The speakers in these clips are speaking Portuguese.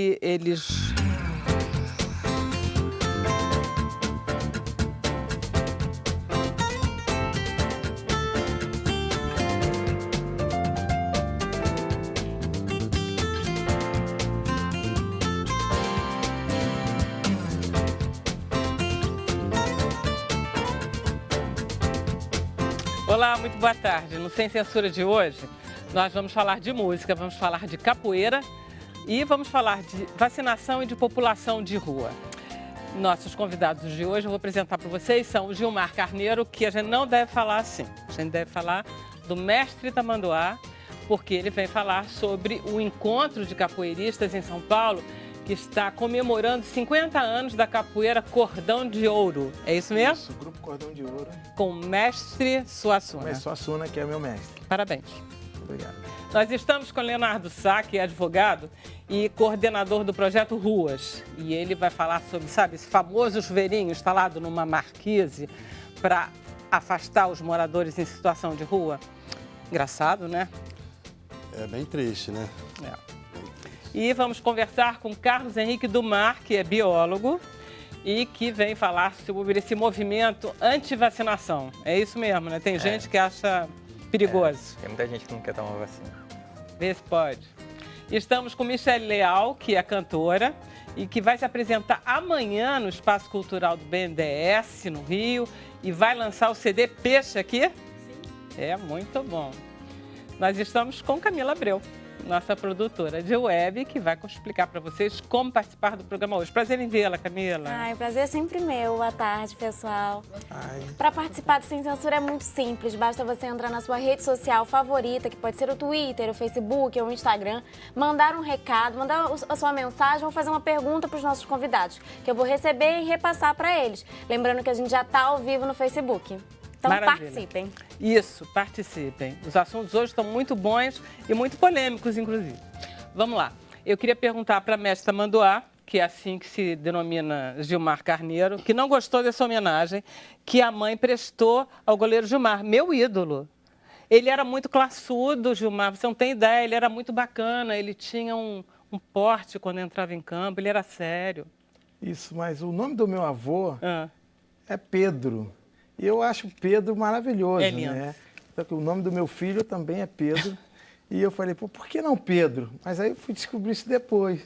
Eles... Olá, muito boa tarde. No Sem Censura de hoje, nós vamos falar de música, vamos falar de capoeira e vamos falar de vacinação e de população de rua. Nossos convidados de hoje, eu vou apresentar para vocês, são o Gilmar Carneiro, que a gente não deve falar assim. A gente deve falar do mestre Tamanduá, porque ele vem falar sobre o encontro de capoeiristas em São Paulo, que está comemorando 50 anos da capoeira Cordão de Ouro. É isso mesmo? Isso, Grupo Cordão de Ouro. Com o mestre Suassuna. Mestre Suassuna, que é meu mestre. Parabéns. Obrigado. Nós estamos com o Leonardo Sá, que é advogado e coordenador do projeto Ruas. E ele vai falar sobre, sabe, esse famoso chuveirinho instalado numa marquise para afastar os moradores em situação de rua. Engraçado, né? É bem triste, né? É. E vamos conversar com Carlos Henrique Dumar, que é biólogo e que vem falar sobre esse movimento anti-vacinação. É isso mesmo, né? Tem gente que acha perigoso. Tem muita gente que não quer tomar vacina. Vê se pode. Estamos com Michele Leal, que é cantora e que vai se apresentar amanhã no Espaço Cultural do BNDES, no Rio, e vai lançar o CD Peixe aqui? Sim. É muito bom. Nós estamos com Camila Abreu, nossa produtora de web, que vai explicar para vocês como participar do programa hoje. Prazer em vê-la, Camila. Ai, o prazer é sempre meu. Boa tarde, pessoal. Para participar do Sem Censura é muito simples. Basta você entrar na sua rede social favorita, que pode ser o Twitter, o Facebook ou o Instagram, mandar um recado, mandar a sua mensagem ou fazer uma pergunta para os nossos convidados, que eu vou receber e repassar para eles. Lembrando que a gente já está ao vivo no Facebook. Então Maravilha. Participem. Isso, participem. Os assuntos hoje estão muito bons e muito polêmicos, inclusive. Vamos lá. Eu queria perguntar para a mestra Tamanduá, que é assim que se denomina Gilmar Carneiro, que não gostou dessa homenagem que a mãe prestou ao goleiro Gilmar, meu ídolo. Ele era muito classudo, Gilmar, você não tem ideia, ele era muito bacana, ele tinha um porte quando entrava em campo, ele era sério. Isso, mas o nome do meu avô é Pedro. E eu acho Pedro maravilhoso, É lindo. né? Só que o nome do meu filho também é Pedro. E eu falei, pô, por que não Pedro? Mas aí eu fui descobrir isso depois.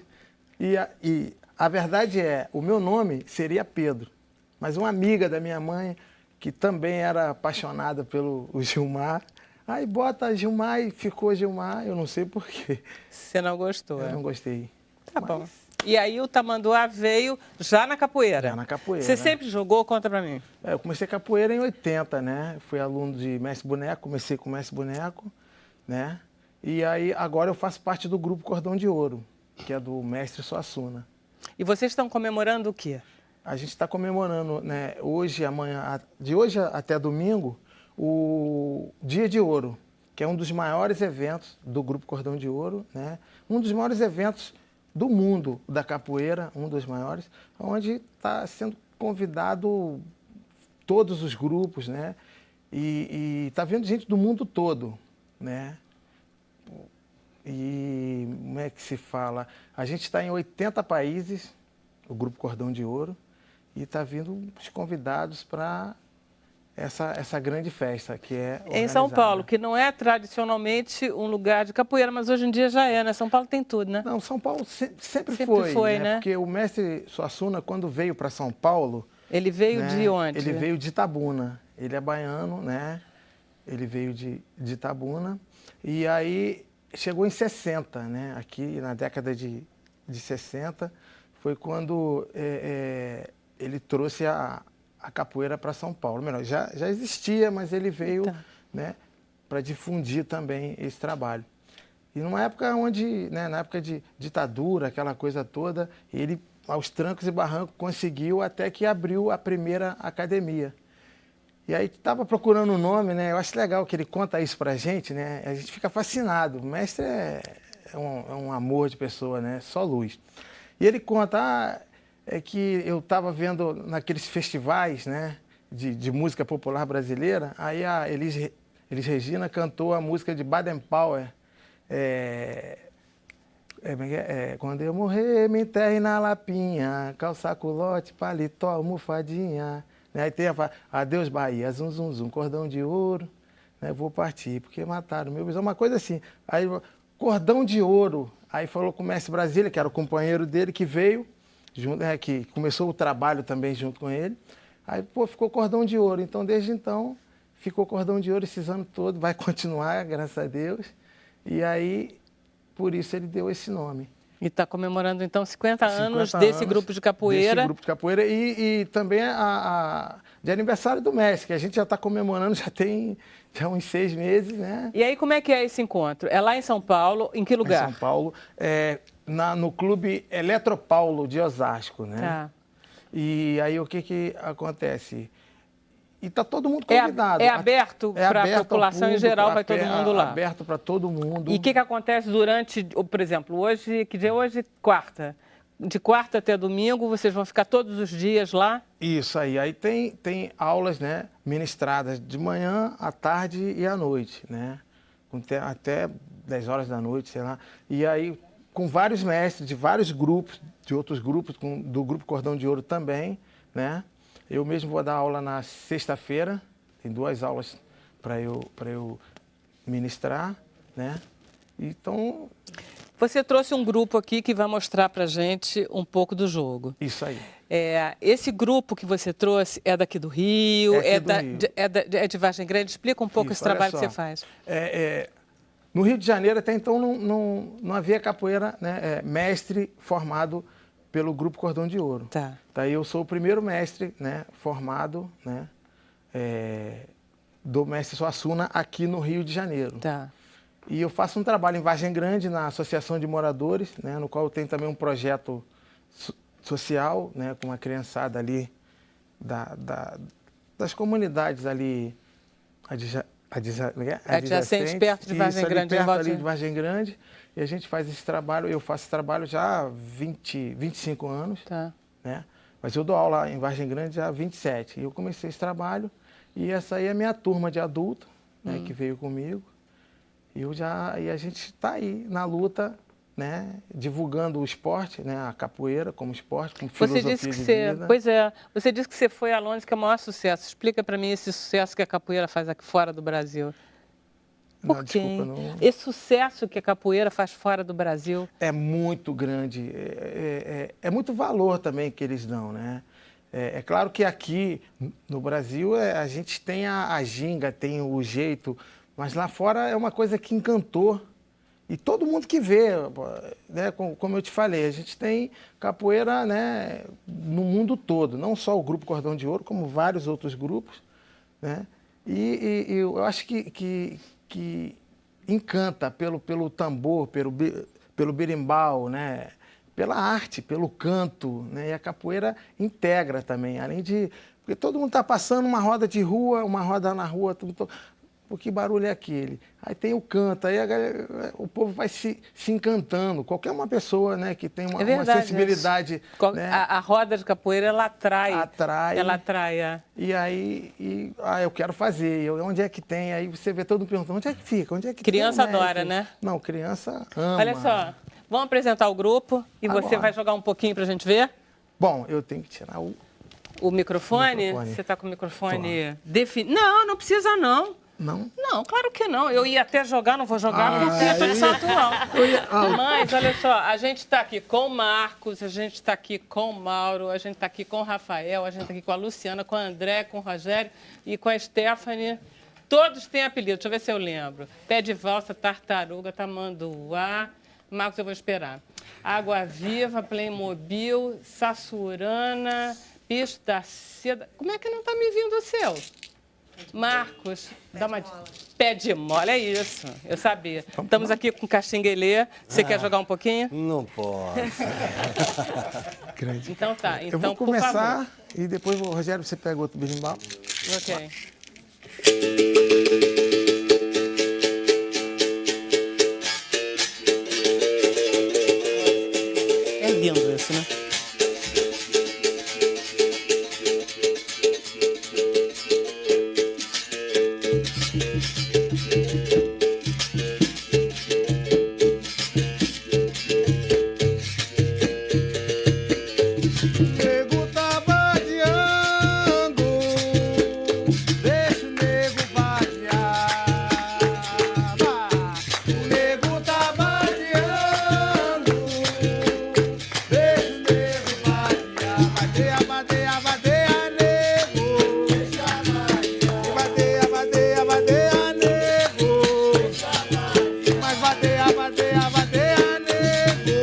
E a verdade é, o meu nome seria Pedro. Mas uma amiga da minha mãe, que também era apaixonada pelo Gilmar, aí bota Gilmar e ficou Gilmar, eu não sei por quê. Você não gostou, Eu não gostei. Tá bom. E aí o Tamanduá veio já na capoeira? Já na capoeira. Você sempre jogou? Conta pra mim. Eu comecei capoeira em 80, né? Fui aluno de Mestre Boneco, comecei com Mestre Boneco, né? E aí agora eu faço parte do Grupo Cordão de Ouro, que é do Mestre Suassuna. E vocês estão comemorando o quê? A gente está comemorando, né, hoje, amanhã, de hoje até domingo, o Dia de Ouro, que é um dos maiores eventos do Grupo Cordão de Ouro, né? Um dos maiores eventos do mundo da capoeira, um dos maiores, onde está sendo convidado todos os grupos, né? E está vendo gente do mundo todo, né? E como é que se fala? A gente está em 80 países, o Grupo Cordão de Ouro, e está vindo os convidados para essa grande festa que é organizada. Em São Paulo, que não é tradicionalmente um lugar de capoeira, mas hoje em dia já é, né? São Paulo tem tudo, né? Não, São Paulo sempre foi, né? Porque o mestre Suassuna, quando veio para São Paulo... Ele veio, né, de onde? Ele veio de Itabuna. Ele é baiano, né? Ele veio de Itabuna. E aí chegou em 60, né? Aqui na década de 60, foi quando ele trouxe a capoeira para São Paulo. Melhor, já existia, mas ele veio, né, para difundir também esse trabalho. E numa época onde, né, na época de ditadura, aquela coisa toda, ele, aos trancos e barrancos, conseguiu até que abriu a primeira academia. E aí estava procurando um nome, né? Eu acho legal que ele conta isso para a gente, né? A gente fica fascinado. O mestre é um amor de pessoa, né? Só luz. E ele conta... é que eu estava vendo naqueles festivais, né, de música popular brasileira, aí a Elis Regina cantou a música de Baden Powell, Quando eu morrer, me enterre na lapinha, calça culote, paletó, almofadinha. Aí tem adeus Bahia, zum, zum, zum, cordão de ouro, né? Vou partir, porque mataram meu bisão, uma coisa assim. Aí, cordão de ouro, aí falou com o Mestre Brasília, que era o companheiro dele, que veio, junto, que começou o trabalho também junto com ele. Aí, pô, ficou cordão de ouro. Então, desde então, ficou cordão de ouro esses anos todos, vai continuar, graças a Deus. E aí, por isso ele deu esse nome. E está comemorando, então, 50 anos desse grupo de capoeira. Desse grupo de capoeira e também de aniversário do Mestre, que a gente já está comemorando, já tem uns 6 meses, né? E aí, como é que é esse encontro? É lá em São Paulo, em que lugar? Em São Paulo, no Clube Eletropaulo de Osasco, né? Tá. E aí, o que acontece? E está todo mundo convidado. É aberto para a população em geral, vai todo mundo lá. Aberto para todo mundo. E o que acontece durante, por exemplo, hoje, que dia é hoje? Quarta. De quarta até domingo, vocês vão ficar todos os dias lá? Isso aí. Aí tem aulas, né, ministradas de manhã, à tarde e à noite, né? Até 10 horas da noite, sei lá. E aí, com vários mestres de vários grupos, de outros grupos, do Grupo Cordão de Ouro também, né? Eu mesmo vou dar aula na sexta-feira, tem 2 aulas para eu ministrar, né? Então... Você trouxe um grupo aqui que vai mostrar para a gente um pouco do jogo. Isso aí. Esse grupo que você trouxe é daqui do Rio, é de Vargem Grande? Explica um pouco esse trabalho que você faz. No Rio de Janeiro, até então, não havia capoeira, né, mestre formado pelo Grupo Cordão de Ouro. Tá. Daí eu sou o primeiro mestre, né, formado, né, do mestre Suassuna aqui no Rio de Janeiro. Tá. E eu faço um trabalho em Vargem Grande, na Associação de Moradores, né, no qual eu tenho também um projeto social, né, com uma criançada ali das comunidades ali adjacentes, perto de Vargem Grande. Perto ali de Vargem Grande. E a gente faz esse trabalho, eu faço esse trabalho já há 25 anos, tá, né? Mas eu dou aula em Vargem Grande já há 27. E eu comecei esse trabalho e essa aí é a minha turma de adulto, né, que veio comigo. E a gente está aí na luta, né, divulgando o esporte, né, a capoeira como esporte, como filosofia de vida. Pois é, você disse que você foi a Londres, que é o maior sucesso. Explica para mim esse sucesso que a capoeira faz aqui fora do Brasil. Por quê? Desculpa, não... Esse sucesso que a capoeira faz fora do Brasil? É muito grande, é muito valor também que eles dão, né? É claro que aqui no Brasil a gente tem a ginga, tem o jeito, mas lá fora é uma coisa que encantou. E todo mundo que vê, né, como eu te falei, a gente tem capoeira, né, no mundo todo, não só o Grupo Cordão de Ouro, como vários outros grupos, né? E eu acho que encanta pelo tambor, pelo berimbau, né? Pela arte, pelo canto, né? E a capoeira integra também, além de... Porque todo mundo está passando uma roda de rua, uma roda na rua, pô, que barulho é aquele? Aí tem o canto, aí o povo vai se encantando. Qualquer uma pessoa, né, que tem uma sensibilidade... Né? A roda de capoeira, ela atrai. Ela atrai, E aí, eu quero fazer. Onde é que tem? Aí você vê todo mundo perguntando, onde é que fica? Onde é que criança tem, adora, né? Não, criança ama. Olha só, vamos apresentar o grupo e você vai jogar um pouquinho pra gente ver? Bom, eu tenho que tirar o microfone? Você está com o microfone definido? Não, não precisa não. Não? Não, claro que não. Eu ia até jogar, não vou jogar porque eu tô de salto alto. Mas, olha só, a gente está aqui com o Marcos, a gente está aqui com o Mauro, a gente está aqui com o Rafael, a gente está aqui com a Luciana, com o André, com o Rogério e com a Stephanie. Todos têm apelido, deixa eu ver se eu lembro. Pé de valsa, tartaruga, tamanduá. Marcos, eu vou esperar. Água Viva, Playmobil, Sassurana, Bicho da Seda. Como é que não está me vindo o seu? Marcos, dá uma... Pé de mola, é isso. Eu sabia. Estamos aqui com Caxinguelê. Você quer jogar um pouquinho? Não posso. Então tá. Então, eu vou começar e depois, Rogério, você pega outro berimbau. Ok. É lindo isso, né? nego tá vadiando, deixa o nego vadiar. O nego tá vadiando, deixa o nego vadiar. Vadeia, vadeia, vadeia, nego. Vadeia, vadeia, vadeia, nego. Mas vadeia, vadeia, vadeia, nego.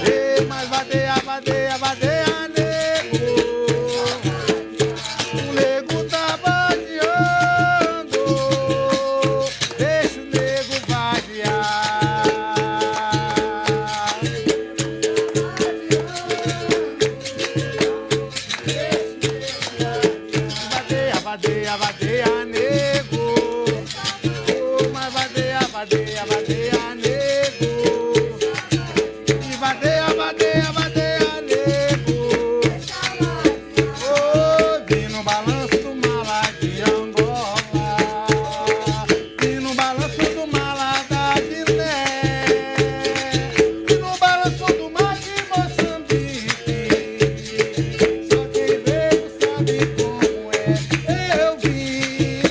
Ei, mas vadeia, vadeia, vadeia, nego. O nego tá vadeando, deixa o nego vadear. Vadeia, vadeia, vadeia, nego. Oh, mas vadeia, vadeia, vadeia, nego. E vadeia, vadeia, vadeia, nego. Oh, vi no balanço do mala de Angola, vi no balanço do mala da Guiné, vi no balanço do mar de Moçambique. Só quem veio sabe como é. Eu vi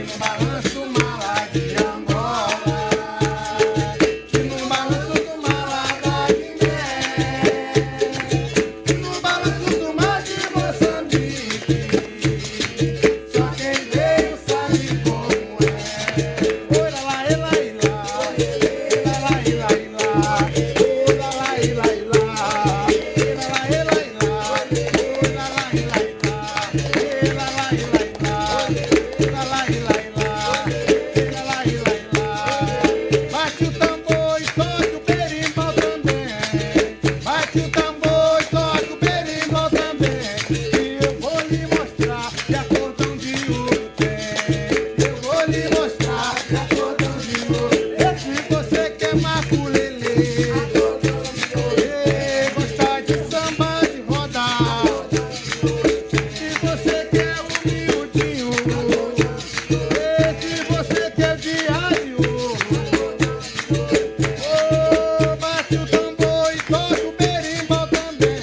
no balanço do mala de Angola, vi no balanço do mala da Guiné, vi no balanço do mar de Moçambique. Só quem veio sabe como é. Oi, lá, lá, lá, lá, lá, lá, lá, bate o tambor e toca o berimbau também. Bate o tambor e toca o berimbau também. E eu vou lhe mostrar que a cordão de ouro tem. Eu vou lhe mostrar que a cordão de ouro tem. Se você quer maculelê, gostar de samba de rodar, se você quer um miudinho, se você quer viagem, oh, bate o tambor e toca o berimbau também.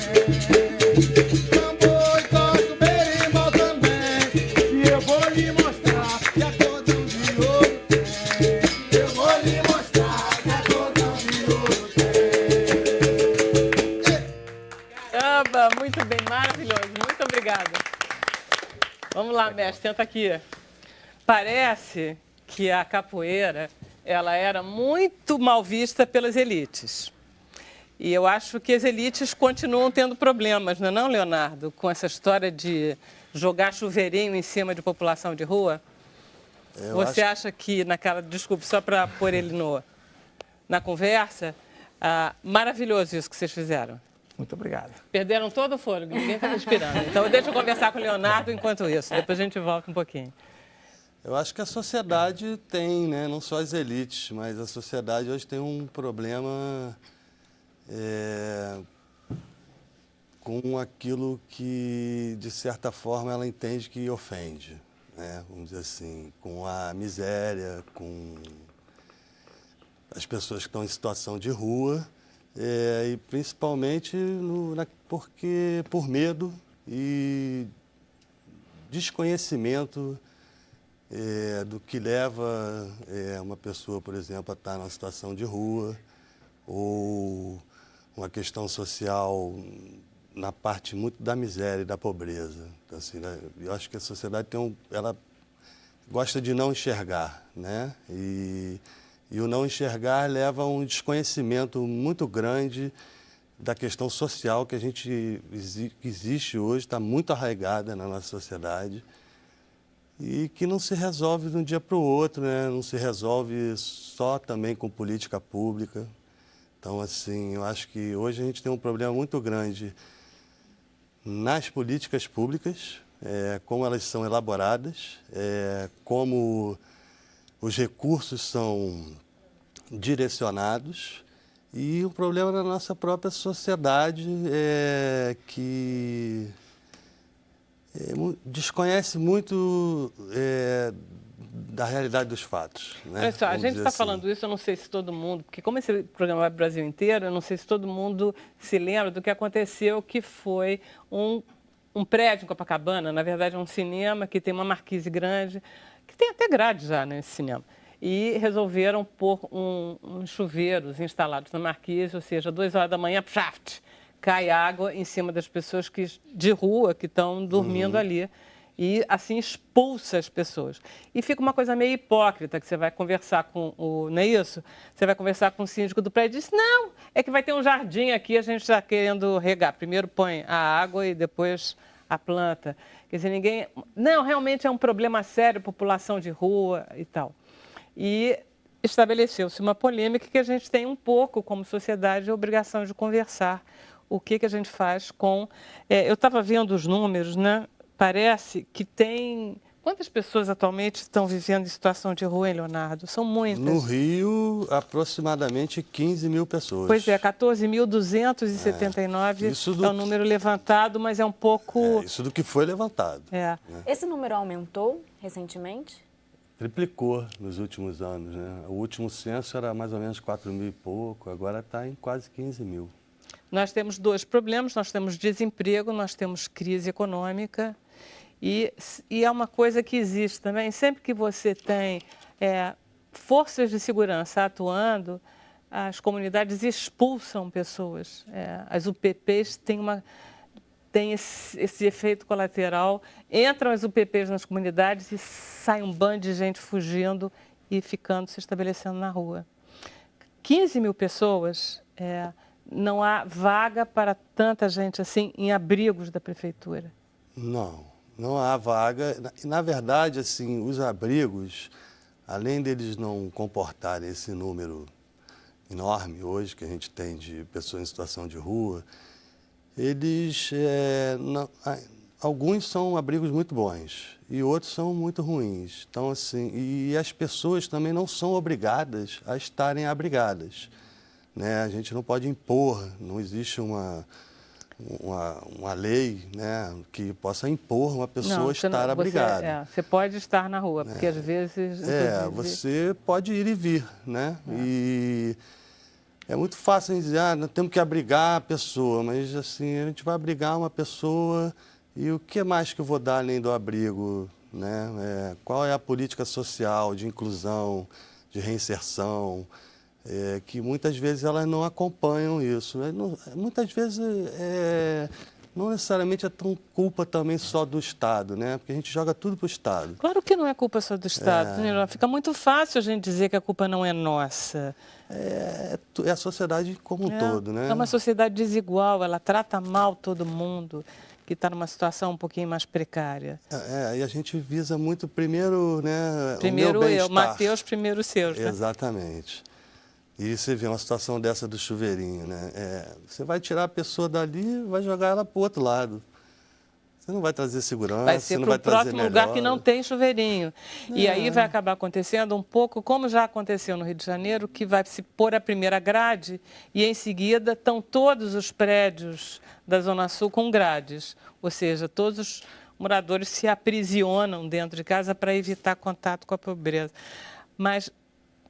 Tambor e toca o berimbau também. E eu vou lhe mostrar que a cordão de ouro tem. Eu vou lhe mostrar que a cordão de ouro tem. Aba, muito bem, maravilhoso. Muito obrigada. Vamos lá, mestre, senta aqui. Parece que a capoeira, ela era muito mal vista pelas elites. E eu acho que as elites continuam tendo problemas, não é não, Leonardo? Com essa história de jogar chuveirinho em cima de população de rua. Você acha que naquela... Desculpe, só para pôr ele na conversa, maravilhoso isso que vocês fizeram. Muito obrigado. Perderam todo o fôlego, ninguém está respirando. Então, deixa eu conversar com o Leonardo enquanto isso. Depois a gente volta um pouquinho. Eu acho que a sociedade tem, né? Não só as elites, mas a sociedade hoje tem um problema com aquilo que, de certa forma, ela entende que ofende, né? Vamos dizer assim, com a miséria, com as pessoas que estão em situação de rua, e principalmente porque por medo e desconhecimento do que leva uma pessoa, por exemplo, a estar numa situação de rua ou uma questão social na parte muito da miséria e da pobreza. Então, assim, né, eu acho que a sociedade ela gosta de não enxergar, né? E o não enxergar leva a um desconhecimento muito grande da questão social que que existe hoje, está muito arraigada na nossa sociedade e que não se resolve de um dia para o outro, né? Não se resolve só também com política pública. Então, assim, eu acho que hoje a gente tem um problema muito grande nas políticas públicas, como elas são elaboradas, como os recursos são direcionados e o problema da nossa própria sociedade que desconhece muito da realidade dos fatos. Né? Olha só, a Vamos gente dizer está assim. falando isso, eu não sei se todo mundo, porque como esse programa vai para o Brasil inteiro, eu não sei se todo mundo se lembra do que aconteceu, que foi um prédio em Copacabana, na verdade é um cinema que tem uma marquise grande, que tem até grade já nesse cinema. E resolveram pôr uns chuveiros instalados na marquise, ou seja, 2 horas da manhã, pshaft, cai água em cima das pessoas de rua que estão dormindo ali. E assim expulsa as pessoas. E fica uma coisa meio hipócrita, que você vai conversar não é isso? Você vai conversar com o síndico do prédio e diz, não, é que vai ter um jardim aqui, a gente está querendo regar. Primeiro põe a água e depois a planta. Quer dizer, ninguém... Não, realmente é um problema sério, população de rua e tal. E estabeleceu-se uma polêmica que a gente tem um pouco, como sociedade, a obrigação de conversar. O que a gente faz com... eu estava vendo os números, né? Parece que tem... Quantas pessoas atualmente estão vivendo em situação de rua, hein, Leonardo? São muitas. No Rio, aproximadamente 15 mil pessoas. Pois é, 14.279 é o número levantado, mas é um pouco... Isso do que foi levantado. É. Esse número aumentou recentemente? Triplicou nos últimos anos, né? O último censo era mais ou menos 4 mil e pouco, agora está em quase 15 mil. Nós temos 2 problemas, nós temos desemprego, nós temos crise econômica e é uma coisa que existe também, sempre que você tem forças de segurança atuando, as comunidades expulsam pessoas. As UPPs têm esse efeito colateral, entram as UPPs nas comunidades e sai um bando de gente fugindo e se estabelecendo na rua. 15 mil pessoas... não há vaga para tanta gente assim em abrigos da prefeitura? Não há vaga. Na verdade, assim, os abrigos, além deles não comportarem esse número enorme hoje que a gente tem de pessoas em situação de rua, eles, alguns são abrigos muito bons e outros são muito ruins. Então, assim, e as pessoas também não são obrigadas a estarem abrigadas. Né? A gente não pode impor, não existe uma lei, né, que possa impor uma pessoa estar abrigada. Você pode estar na rua, porque às vezes... Você pode ir e vir, né? E é muito fácil dizer, nós temos que abrigar a pessoa, mas assim, a gente vai abrigar uma pessoa e o que mais que eu vou dar além do abrigo? Né? Qual é a política social de inclusão, de reinserção? Que muitas vezes elas não acompanham isso. Né? Muitas vezes não necessariamente é tão culpa também só do Estado, né? Porque a gente joga tudo para o Estado. Claro que não é culpa só do Estado. Fica muito fácil a gente dizer que a culpa não é nossa. É a sociedade como um todo, né? É uma sociedade desigual, ela trata mal todo mundo que está numa situação um pouquinho mais precária. E a gente visa muito primeiro, né? Primeiro o meu bem-estar. Mateus, primeiro os seus. Né? Exatamente. E você vê uma situação dessa do chuveirinho, né? Você vai tirar a pessoa dali e vai jogar ela para o outro lado. Você não vai trazer segurança, vai ser você não vai trazer melhor. Vai ser para o próximo lugar que não tem chuveirinho. E aí vai acabar acontecendo um pouco, como já aconteceu no Rio de Janeiro, que vai se pôr a primeira grade e em seguida estão todos os prédios da Zona Sul com grades. Ou seja, todos os moradores se aprisionam dentro de casa para evitar contato com a pobreza. Mas...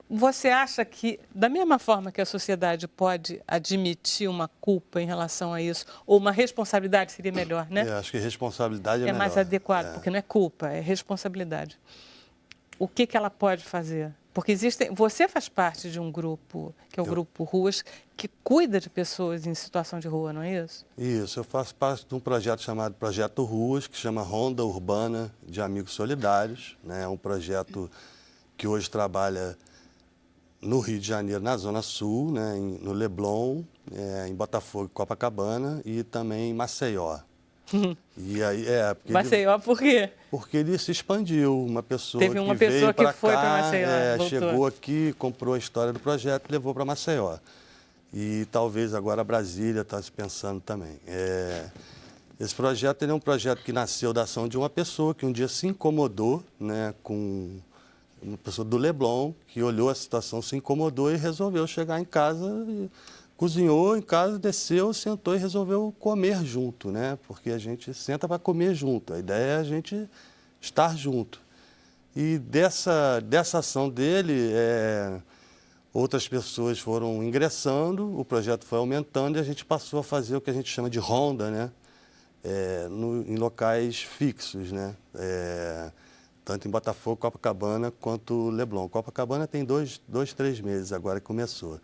você acha que, da mesma forma que a sociedade pode admitir uma culpa em relação a isso, ou uma responsabilidade seria melhor, né? Acho que responsabilidade é melhor. É mais adequado, porque não é culpa, é responsabilidade. O que ela pode fazer? Porque você faz parte de um grupo, que é o Grupo Ruas, que cuida de pessoas em situação de rua, não é isso? Isso, eu faço parte de um projeto chamado Projeto Ruas, que chama Ronda Urbana de Amigos Solidários. Né? É um projeto que hoje trabalha no Rio de Janeiro, na Zona Sul, né, no Leblon, em Botafogo, Copacabana e também em Maceió. E aí, Maceió por quê? Porque ele se expandiu. Uma pessoa Teve uma que pessoa veio para que foi cá, para Maceió, chegou aqui, comprou a história do projeto e levou para Maceió. E talvez agora Brasília está se pensando também. Esse projeto é um projeto que nasceu da ação de uma pessoa que um dia se incomodou, né, com uma pessoa do Leblon, que olhou a situação, se incomodou e resolveu chegar em casa, cozinhou em casa, desceu, sentou e resolveu comer junto, né? Porque a gente senta para comer junto. A ideia é a gente estar junto. E dessa ação dele, outras pessoas foram ingressando, o projeto foi aumentando e a gente passou a fazer o que a gente chama de ronda, né? Em locais fixos, né? Tanto em Botafogo, Copacabana, quanto Leblon. Copacabana tem 3 meses agora que começou.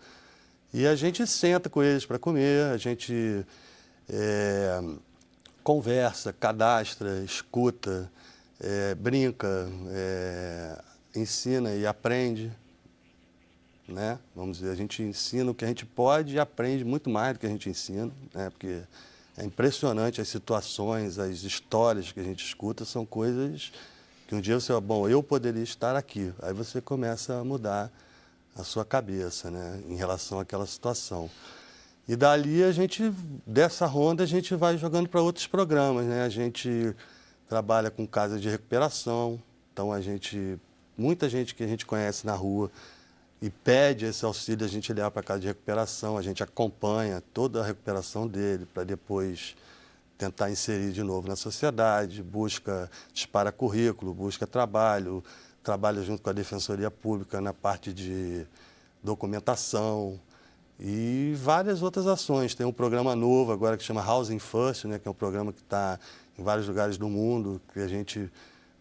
E a gente senta com eles para comer, a gente conversa, cadastra, escuta, brinca, ensina e aprende. Né? Vamos dizer, a gente ensina o que a gente pode e aprende muito mais do que a gente ensina, né? Porque é impressionante as situações, as histórias que a gente escuta, são coisas que um dia você fala, bom, eu poderia estar aqui. Aí você começa a mudar a sua cabeça, né? Em relação àquela situação. E dali, dessa ronda, a gente vai jogando para outros programas, né? A gente trabalha com casa de recuperação, então muita gente que a gente conhece na rua e pede esse auxílio, a gente leva para a casa de recuperação, a gente acompanha toda a recuperação dele para depois tentar inserir de novo na sociedade, dispara currículo, busca trabalho, trabalha junto com a Defensoria Pública na parte de documentação e várias outras ações. Tem um programa novo agora que chama Housing First, né, que é um programa que está em vários lugares do mundo, que a gente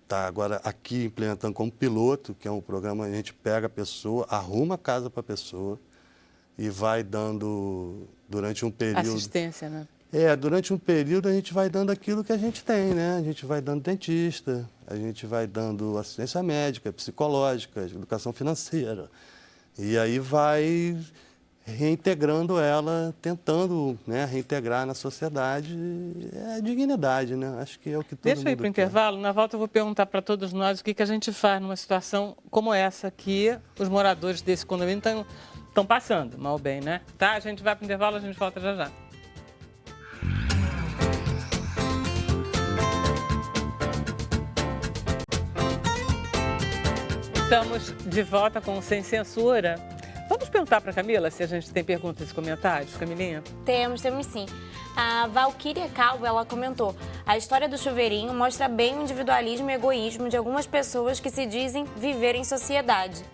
está agora aqui implementando como piloto, que é um programa que a gente pega a pessoa, arruma a casa para a pessoa e vai dando, durante um período... Assistência, né? Durante um período a gente vai dando aquilo que a gente tem, né? A gente vai dando dentista, a gente vai dando assistência médica, psicológica, educação financeira. E aí vai reintegrando ela, tentando, né, reintegrar na sociedade dignidade, né? Acho que é o que todo mundo Deixa eu ir para o quer. intervalo. Na volta eu vou perguntar para todos nós o que a gente faz numa situação como essa que os moradores desse condomínio estão passando, mal ou bem, né? Tá? A gente vai para o intervalo, a gente volta já já. Estamos de volta com o Sem Censura. Vamos perguntar para a Camila se a gente tem perguntas e comentários, Camilinha? Temos sim. A Valquíria Calvo, ela comentou: a história do chuveirinho mostra bem o individualismo e egoísmo de algumas pessoas que se dizem viver em sociedade.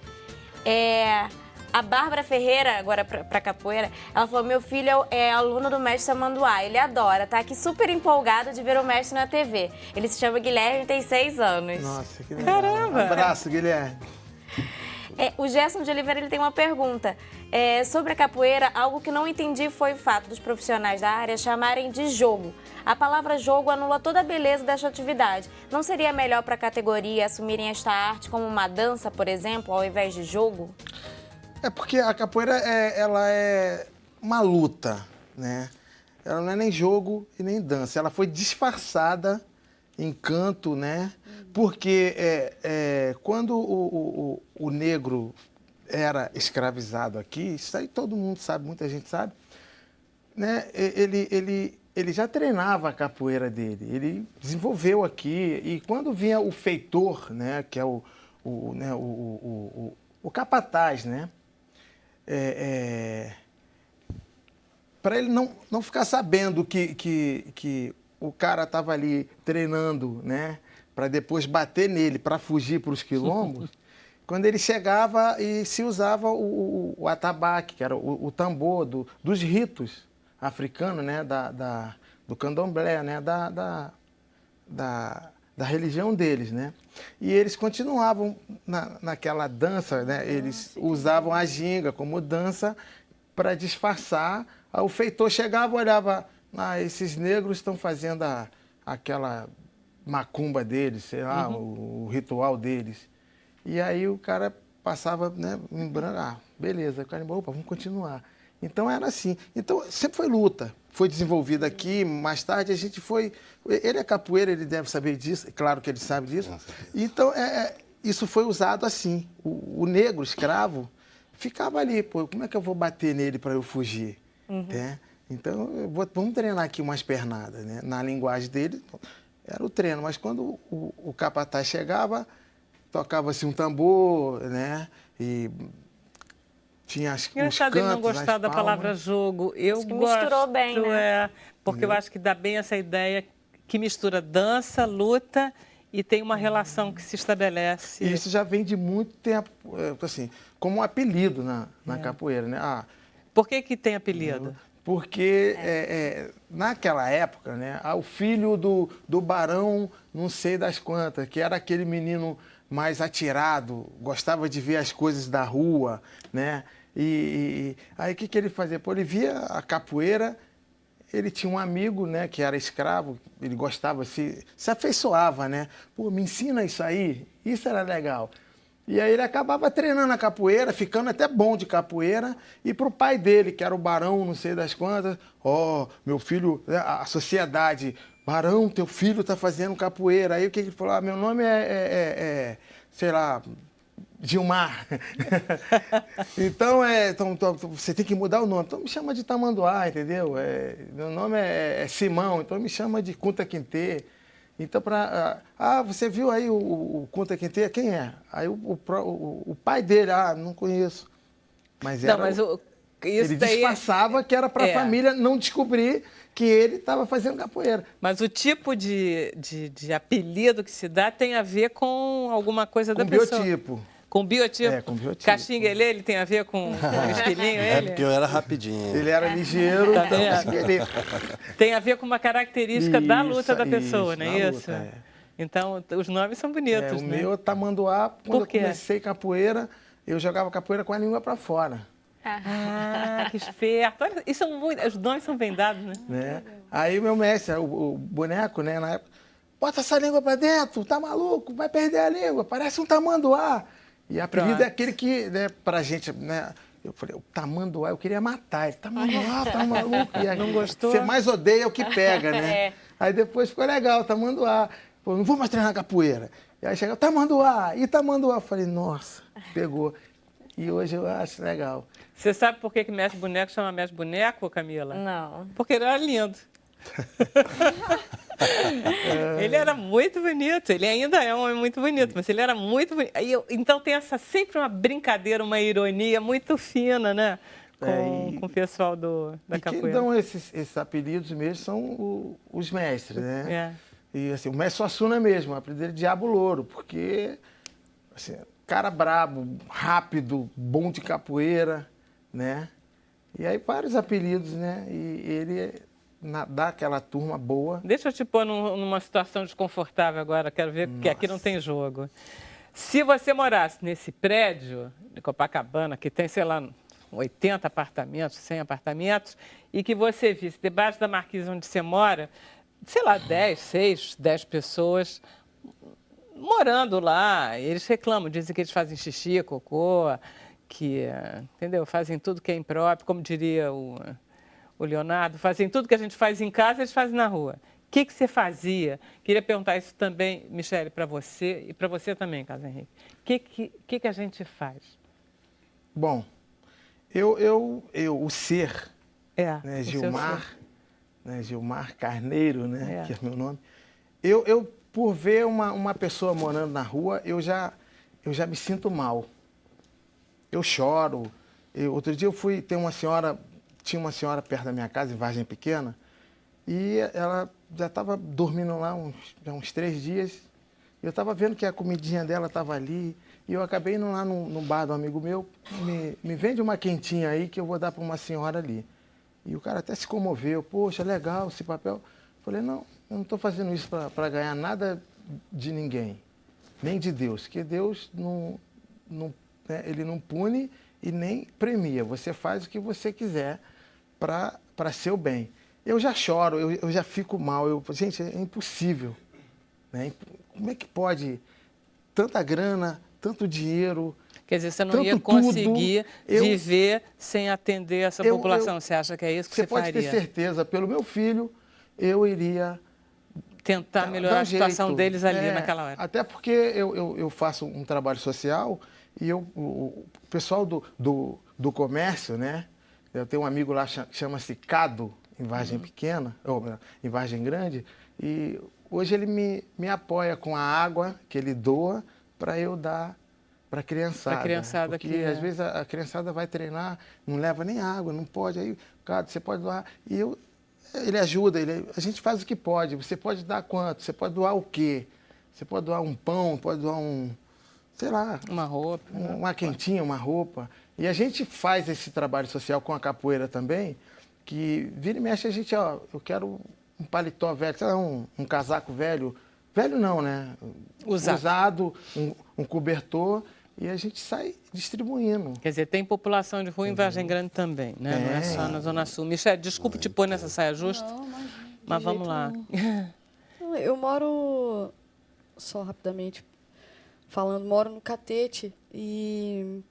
A Bárbara Ferreira, agora para capoeira, ela falou: meu filho é aluno do mestre Samanduá, ele adora, tá aqui super empolgado de ver o mestre na TV. Ele se chama Guilherme e tem 6 anos. Nossa, que legal. Caramba! Um abraço, Guilherme. O Gerson de Oliveira, ele tem uma pergunta. Sobre a capoeira, algo que não entendi foi o fato dos profissionais da área chamarem de jogo. A palavra jogo anula toda a beleza desta atividade. Não seria melhor para a categoria assumirem esta arte como uma dança, por exemplo, ao invés de jogo? Porque a capoeira ela é uma luta, né? Ela não é nem jogo e nem dança. Ela foi disfarçada em canto, né? Porque quando o negro era escravizado aqui, isso aí todo mundo sabe, muita gente sabe, né? Ele já treinava a capoeira dele, ele desenvolveu aqui. E quando vinha o feitor, né? Que é o capataz, né? Para ele não ficar sabendo que o cara estava ali treinando, né, para depois bater nele, para fugir para os quilombos, quando ele chegava e se usava o atabaque, que era o tambor dos ritos africanos, né, do candomblé, né, da religião deles, né? E eles continuavam naquela dança, né? Eles usavam a ginga como dança para disfarçar. O feitor chegava, olhava: esses negros estão fazendo aquela macumba deles, sei lá, o ritual deles. E aí o cara passava, né, em branco, beleza, o cara, opa, vamos continuar. Então era assim. Então sempre foi luta. Foi desenvolvida aqui, mais tarde a gente foi... Ele é capoeira, ele deve saber disso, claro que ele sabe disso. Então isso foi usado assim. O negro, escravo, ficava ali, pô, como é que eu vou bater nele para eu fugir? Né? Então, vamos treinar aqui umas pernadas, né? Na linguagem dele, era o treino. Mas quando o capataz chegava, tocava-se um tambor, né? E tinha os cantos, engraçado ele não gostar da palavra jogo. Eu acho que misturou bem, né? Porque eu acho que dá bem essa ideia que mistura dança, luta e tem uma relação que se estabelece. Isso já vem de muito tempo, assim, como um apelido na capoeira, né? Por que tem apelido? Porque naquela época, né, o filho do barão não sei das quantas, que era aquele menino mais atirado, gostava de ver as coisas da rua, né? E aí o que ele fazia? Pô, ele via a capoeira, ele tinha um amigo, né, que era escravo, ele gostava, se afeiçoava, né? Pô, me ensina isso aí, isso era legal. E aí ele acabava treinando a capoeira, ficando até bom de capoeira, e pro pai dele, que era o barão, não sei das quantas, meu filho, a sociedade, barão, teu filho tá fazendo capoeira. Aí o que ele falou? Meu nome sei lá, Gilmar. Então, você tem que mudar o nome. Então me chama de Tamanduá, entendeu? Meu nome é Simão, então me chama de Kunta Kinte. Então, você viu aí o Kunta Kinte? Quem é? Aí o pai dele, não conheço. Mas era. Não, ele disfarçava que era para a família não descobrir que ele estava fazendo capoeira. Mas o tipo de apelido que se dá tem a ver com alguma coisa da pessoa. Biotipo. Com biotipo? Com biotipo. Caxinguelê, ele tem a ver com o esquilinho, ele? Porque eu era rapidinho. Ele era ligeiro, tá então Caxinguelê. Tem a ver com uma característica da luta da pessoa, não é isso? Luta, Então, os nomes são bonitos, né? O meu Tamanduá, quando eu comecei capoeira, eu jogava capoeira com a língua para fora. Que esperto. Olha, os nomes são bem dados, né? Aí o meu mestre, o boneco, né, na época, bota essa língua para dentro, tá maluco, vai perder a língua, parece um tamanduá. E apelido é aquele que, né, pra gente, né, eu falei, o tamanduá, eu queria matar ele, tamanduá, tá maluco. E aí, não gostou? Você mais odeia é o que pega, né? Aí depois ficou legal, tamanduá. Pô, não vou mais treinar capoeira. E aí chega, tamanduá, e tamanduá. Eu falei, nossa, pegou. E hoje eu acho legal. Você sabe por que mestre boneco chama mestre boneco, Camila? Não. Porque ele era lindo. Ele era muito bonito, ele ainda é um homem muito bonito, mas ele era muito bonito. Então tem sempre uma brincadeira, uma ironia muito fina, né? Com o pessoal da capoeira. Quem dão esses apelidos mesmo são os mestres, né? E assim, o mestre Suassuna mesmo, o apelido dele é Diabo Louro, porque assim, cara brabo, rápido, bom de capoeira, né? E aí vários apelidos, né? E ele dá aquela turma boa. Deixa eu te pôr numa situação desconfortável agora, quero ver, porque aqui não tem jogo. Se você morasse nesse prédio de Copacabana, que tem, sei lá, 80 apartamentos, 100 apartamentos, e que você visse debaixo da marquise onde você mora, sei lá, 10 pessoas morando lá, eles reclamam, dizem que eles fazem xixi, cocô, que, entendeu? Fazem tudo que é impróprio, como diria o Leonardo, fazem tudo que a gente faz em casa, eles fazem na rua. O que você fazia? Queria perguntar isso também, Michele, para você e para você também, Carlos Henrique. O que a gente faz? Bom, o ser, né, Gilmar Carneiro, né, que é meu nome, eu por ver uma pessoa morando na rua, eu já me sinto mal. Eu choro. Outro dia tinha uma senhora perto da minha casa, em Vargem Pequena, e ela já estava dormindo lá uns 3 dias. Eu estava vendo que a comidinha dela estava ali, e eu acabei indo lá no bar do amigo meu, me vende uma quentinha aí que eu vou dar para uma senhora ali. E o cara até se comoveu, poxa, legal esse papel. Eu falei, não, eu não estou fazendo isso para ganhar nada de ninguém, nem de Deus, porque Deus ele não pune e nem premia. Você faz o que você quiser para seu bem. Eu já choro, eu já fico mal. Gente, é impossível. Né? Como é que pode tanta grana, tanto dinheiro? Quer dizer, você não ia conseguir viver sem atender essa população. Você acha que é isso que você faria? Você pode ter certeza, pelo meu filho, eu iria tentar melhorar a situação deles ali naquela hora. Até porque eu faço um trabalho social e o pessoal do comércio, né? Eu tenho um amigo lá que chama-se Cado, em Vargem Pequena, ou em Vargem Grande, e hoje ele me apoia com a água que ele doa para eu dar para a criançada. Porque às vezes a criançada vai treinar, não leva nem água, não pode, aí, Cado, você pode doar. E ele ajuda, a gente faz o que pode. Você pode dar quanto? Você pode doar o quê? Você pode doar um pão, pode doar sei lá, Uma roupa. uma quentinha, uma roupa. E a gente faz esse trabalho social com a capoeira também, que vira e mexe a gente, ó, eu quero um paletó velho, sei lá, um casaco velho. Velho não, né? Usado, um cobertor, e a gente sai distribuindo. Quer dizer, tem população de rua em Vargem Grande também, né? Não é só na Zona Sul. Michele, desculpe te pôr nessa saia justa, Não, imagina, mas vamos lá. Eu moro, só rapidamente falando, moro no Catete e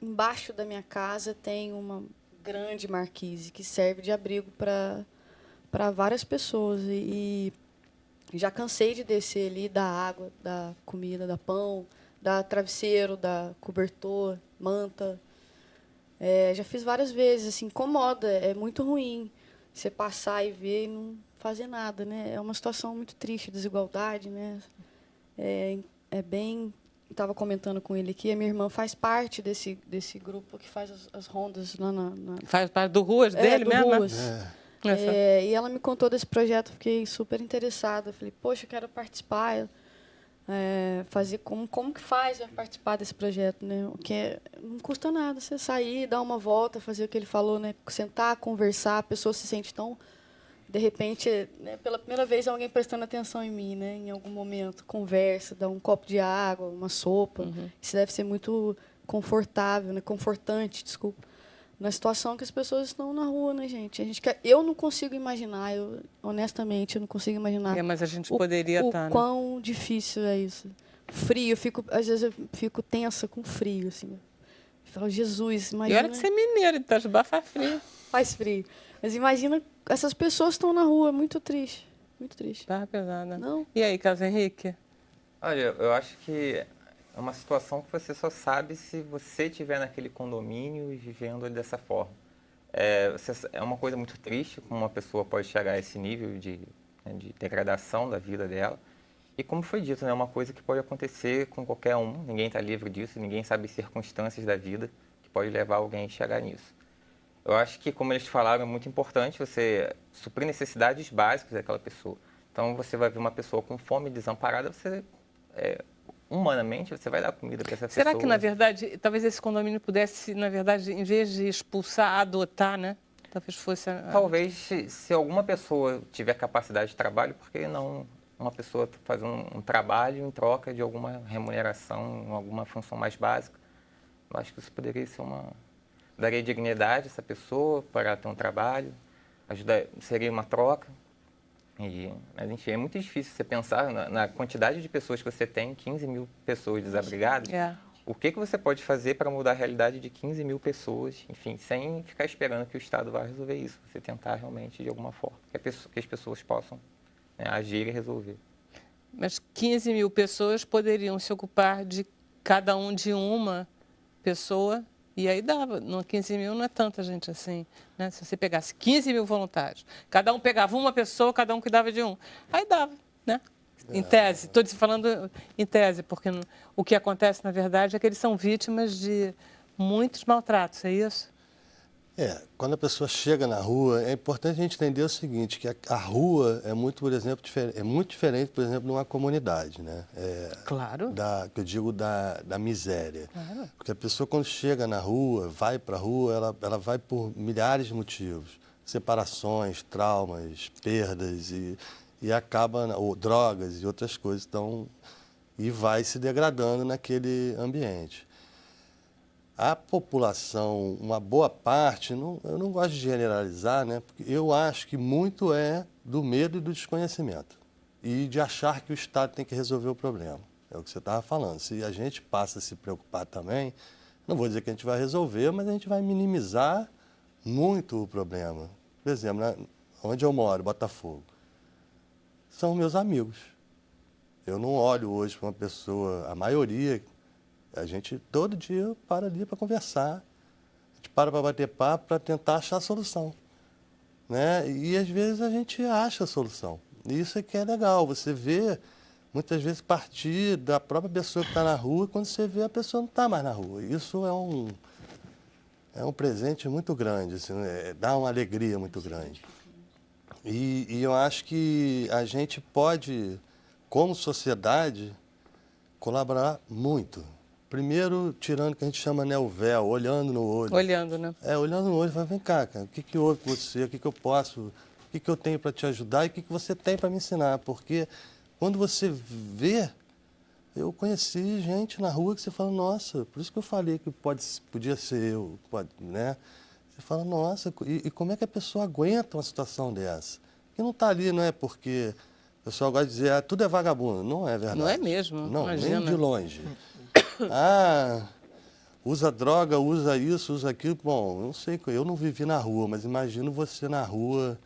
embaixo da minha casa tem uma grande marquise que serve de abrigo para várias pessoas. E já cansei de descer ali, dar água, dar comida, dar pão, dar travesseiro, dar cobertor, manta. Já fiz várias vezes, assim, incomoda, é muito ruim você passar e ver e não fazer nada, né? É uma situação muito triste, desigualdade, né? É bem... Estava comentando com ele aqui, a minha irmã faz parte desse grupo que faz as rondas lá na... Faz parte do Ruas dele do mesmo? Ruas. E ela me contou desse projeto, fiquei super interessada. Falei, poxa, eu quero participar, fazer como que faz para participar desse projeto, né? Porque não custa nada você sair, dar uma volta, fazer o que ele falou, né? Sentar, conversar, a pessoa se sente tão... De repente, né, pela primeira vez, alguém prestando atenção em mim, né? Em algum momento, conversa, dá um copo de água, uma sopa. Isso deve ser muito confortável, né? Confortante, desculpa. Na situação que as pessoas estão na rua, né, gente? Eu não consigo imaginar, honestamente, eu não consigo imaginar. Mas a gente poderia estar, né? Quão difícil é isso. Frio, às vezes eu fico tensa com frio, assim. Eu falo, Jesus, imagina... E olha que você é mineiro, Itajubá faz frio. Faz frio. Mas imagina, essas pessoas estão na rua, muito triste. Muito triste. Barra pesada. Não. E aí, Carlos Henrique? Olha, eu acho que é uma situação que você só sabe se você estiver naquele condomínio e vivendo dessa forma. É uma coisa muito triste como uma pessoa pode chegar a esse nível de degradação da vida dela. E como foi dito, é uma coisa que pode acontecer com qualquer um. Ninguém está livre disso, ninguém sabe as circunstâncias da vida que pode levar alguém a chegar nisso. Eu acho que, como eles falaram, é muito importante você suprir necessidades básicas daquela pessoa. Então, você vai ver uma pessoa com fome, desamparada, humanamente, você vai dar comida para essa pessoa. Será que, na verdade, talvez esse condomínio pudesse, na verdade, em vez de expulsar, adotar, né? Talvez fosse... Talvez, se alguma pessoa tiver capacidade de trabalho, por que não uma pessoa fazer um trabalho em troca de alguma remuneração, alguma função mais básica? Eu acho que isso poderia ser daria dignidade a essa pessoa para ter um trabalho, seria uma troca. Mas, enfim, é muito difícil você pensar na quantidade de pessoas que você tem, 15 mil pessoas desabrigadas. O que você pode fazer para mudar a realidade de 15 mil pessoas, enfim, sem ficar esperando que o Estado vá resolver isso. Você tentar realmente, de alguma forma, que as pessoas possam agir e resolver. Mas 15 mil pessoas poderiam se ocupar de cada um de uma pessoa. E aí dava, 15 mil não é tanta gente assim, né? Se você pegasse 15 mil voluntários, cada um pegava uma pessoa, cada um cuidava de um, aí dava, né? Em tese, estou falando em tese, porque o que acontece, na verdade, é que eles são vítimas de muitos maltratos, é isso? Quando a pessoa chega na rua, é importante a gente entender o seguinte, que a rua é muito, por exemplo, muito diferente, por exemplo, de uma comunidade, né? Claro. Que eu digo da miséria. Claro. Porque a pessoa, quando chega na rua, vai para a rua, ela vai por milhares de motivos. Separações, traumas, perdas e acaba, ou drogas e outras coisas, e vai se degradando naquele ambiente. A população, uma boa parte, eu não gosto de generalizar, né? Porque eu acho que muito é do medo e do desconhecimento. E de achar que o Estado tem que resolver o problema. É o que você estava falando. Se a gente passa a se preocupar também, não vou dizer que a gente vai resolver, mas a gente vai minimizar muito o problema. Por exemplo, onde eu moro, Botafogo, são meus amigos. Eu não olho hoje para uma pessoa, a maioria... A gente, todo dia, para ali para conversar. A gente para bater papo para tentar achar a solução. Né? E, às vezes, a gente acha a solução. E isso é que é legal. Você vê, muitas vezes, partir da própria pessoa que está na rua, e quando você vê, a pessoa não está mais na rua. Isso é um presente muito grande, assim, dá uma alegria muito grande. E eu acho que a gente pode como sociedade, colaborar muito. Primeiro, tirando o que a gente chama, né, o véu, olhando no olho. Olhando, né? Olhando no olho, fala, vem cá, cara, o que houve com você, o que eu posso, o que eu tenho para te ajudar e o que você tem para me ensinar. Porque quando você vê, eu conheci gente na rua que você fala, nossa, por isso que eu falei que podia ser eu, né? Você fala, nossa, e como é que a pessoa aguenta uma situação dessa? Que não está ali, não é porque o pessoal gosta de dizer, tudo é vagabundo. Não é verdade. Não é mesmo, Não, imagina. nem de longe. Usa droga, usa isso, usa aquilo. Bom, eu não sei, eu não vivi na rua, mas imagino você na rua,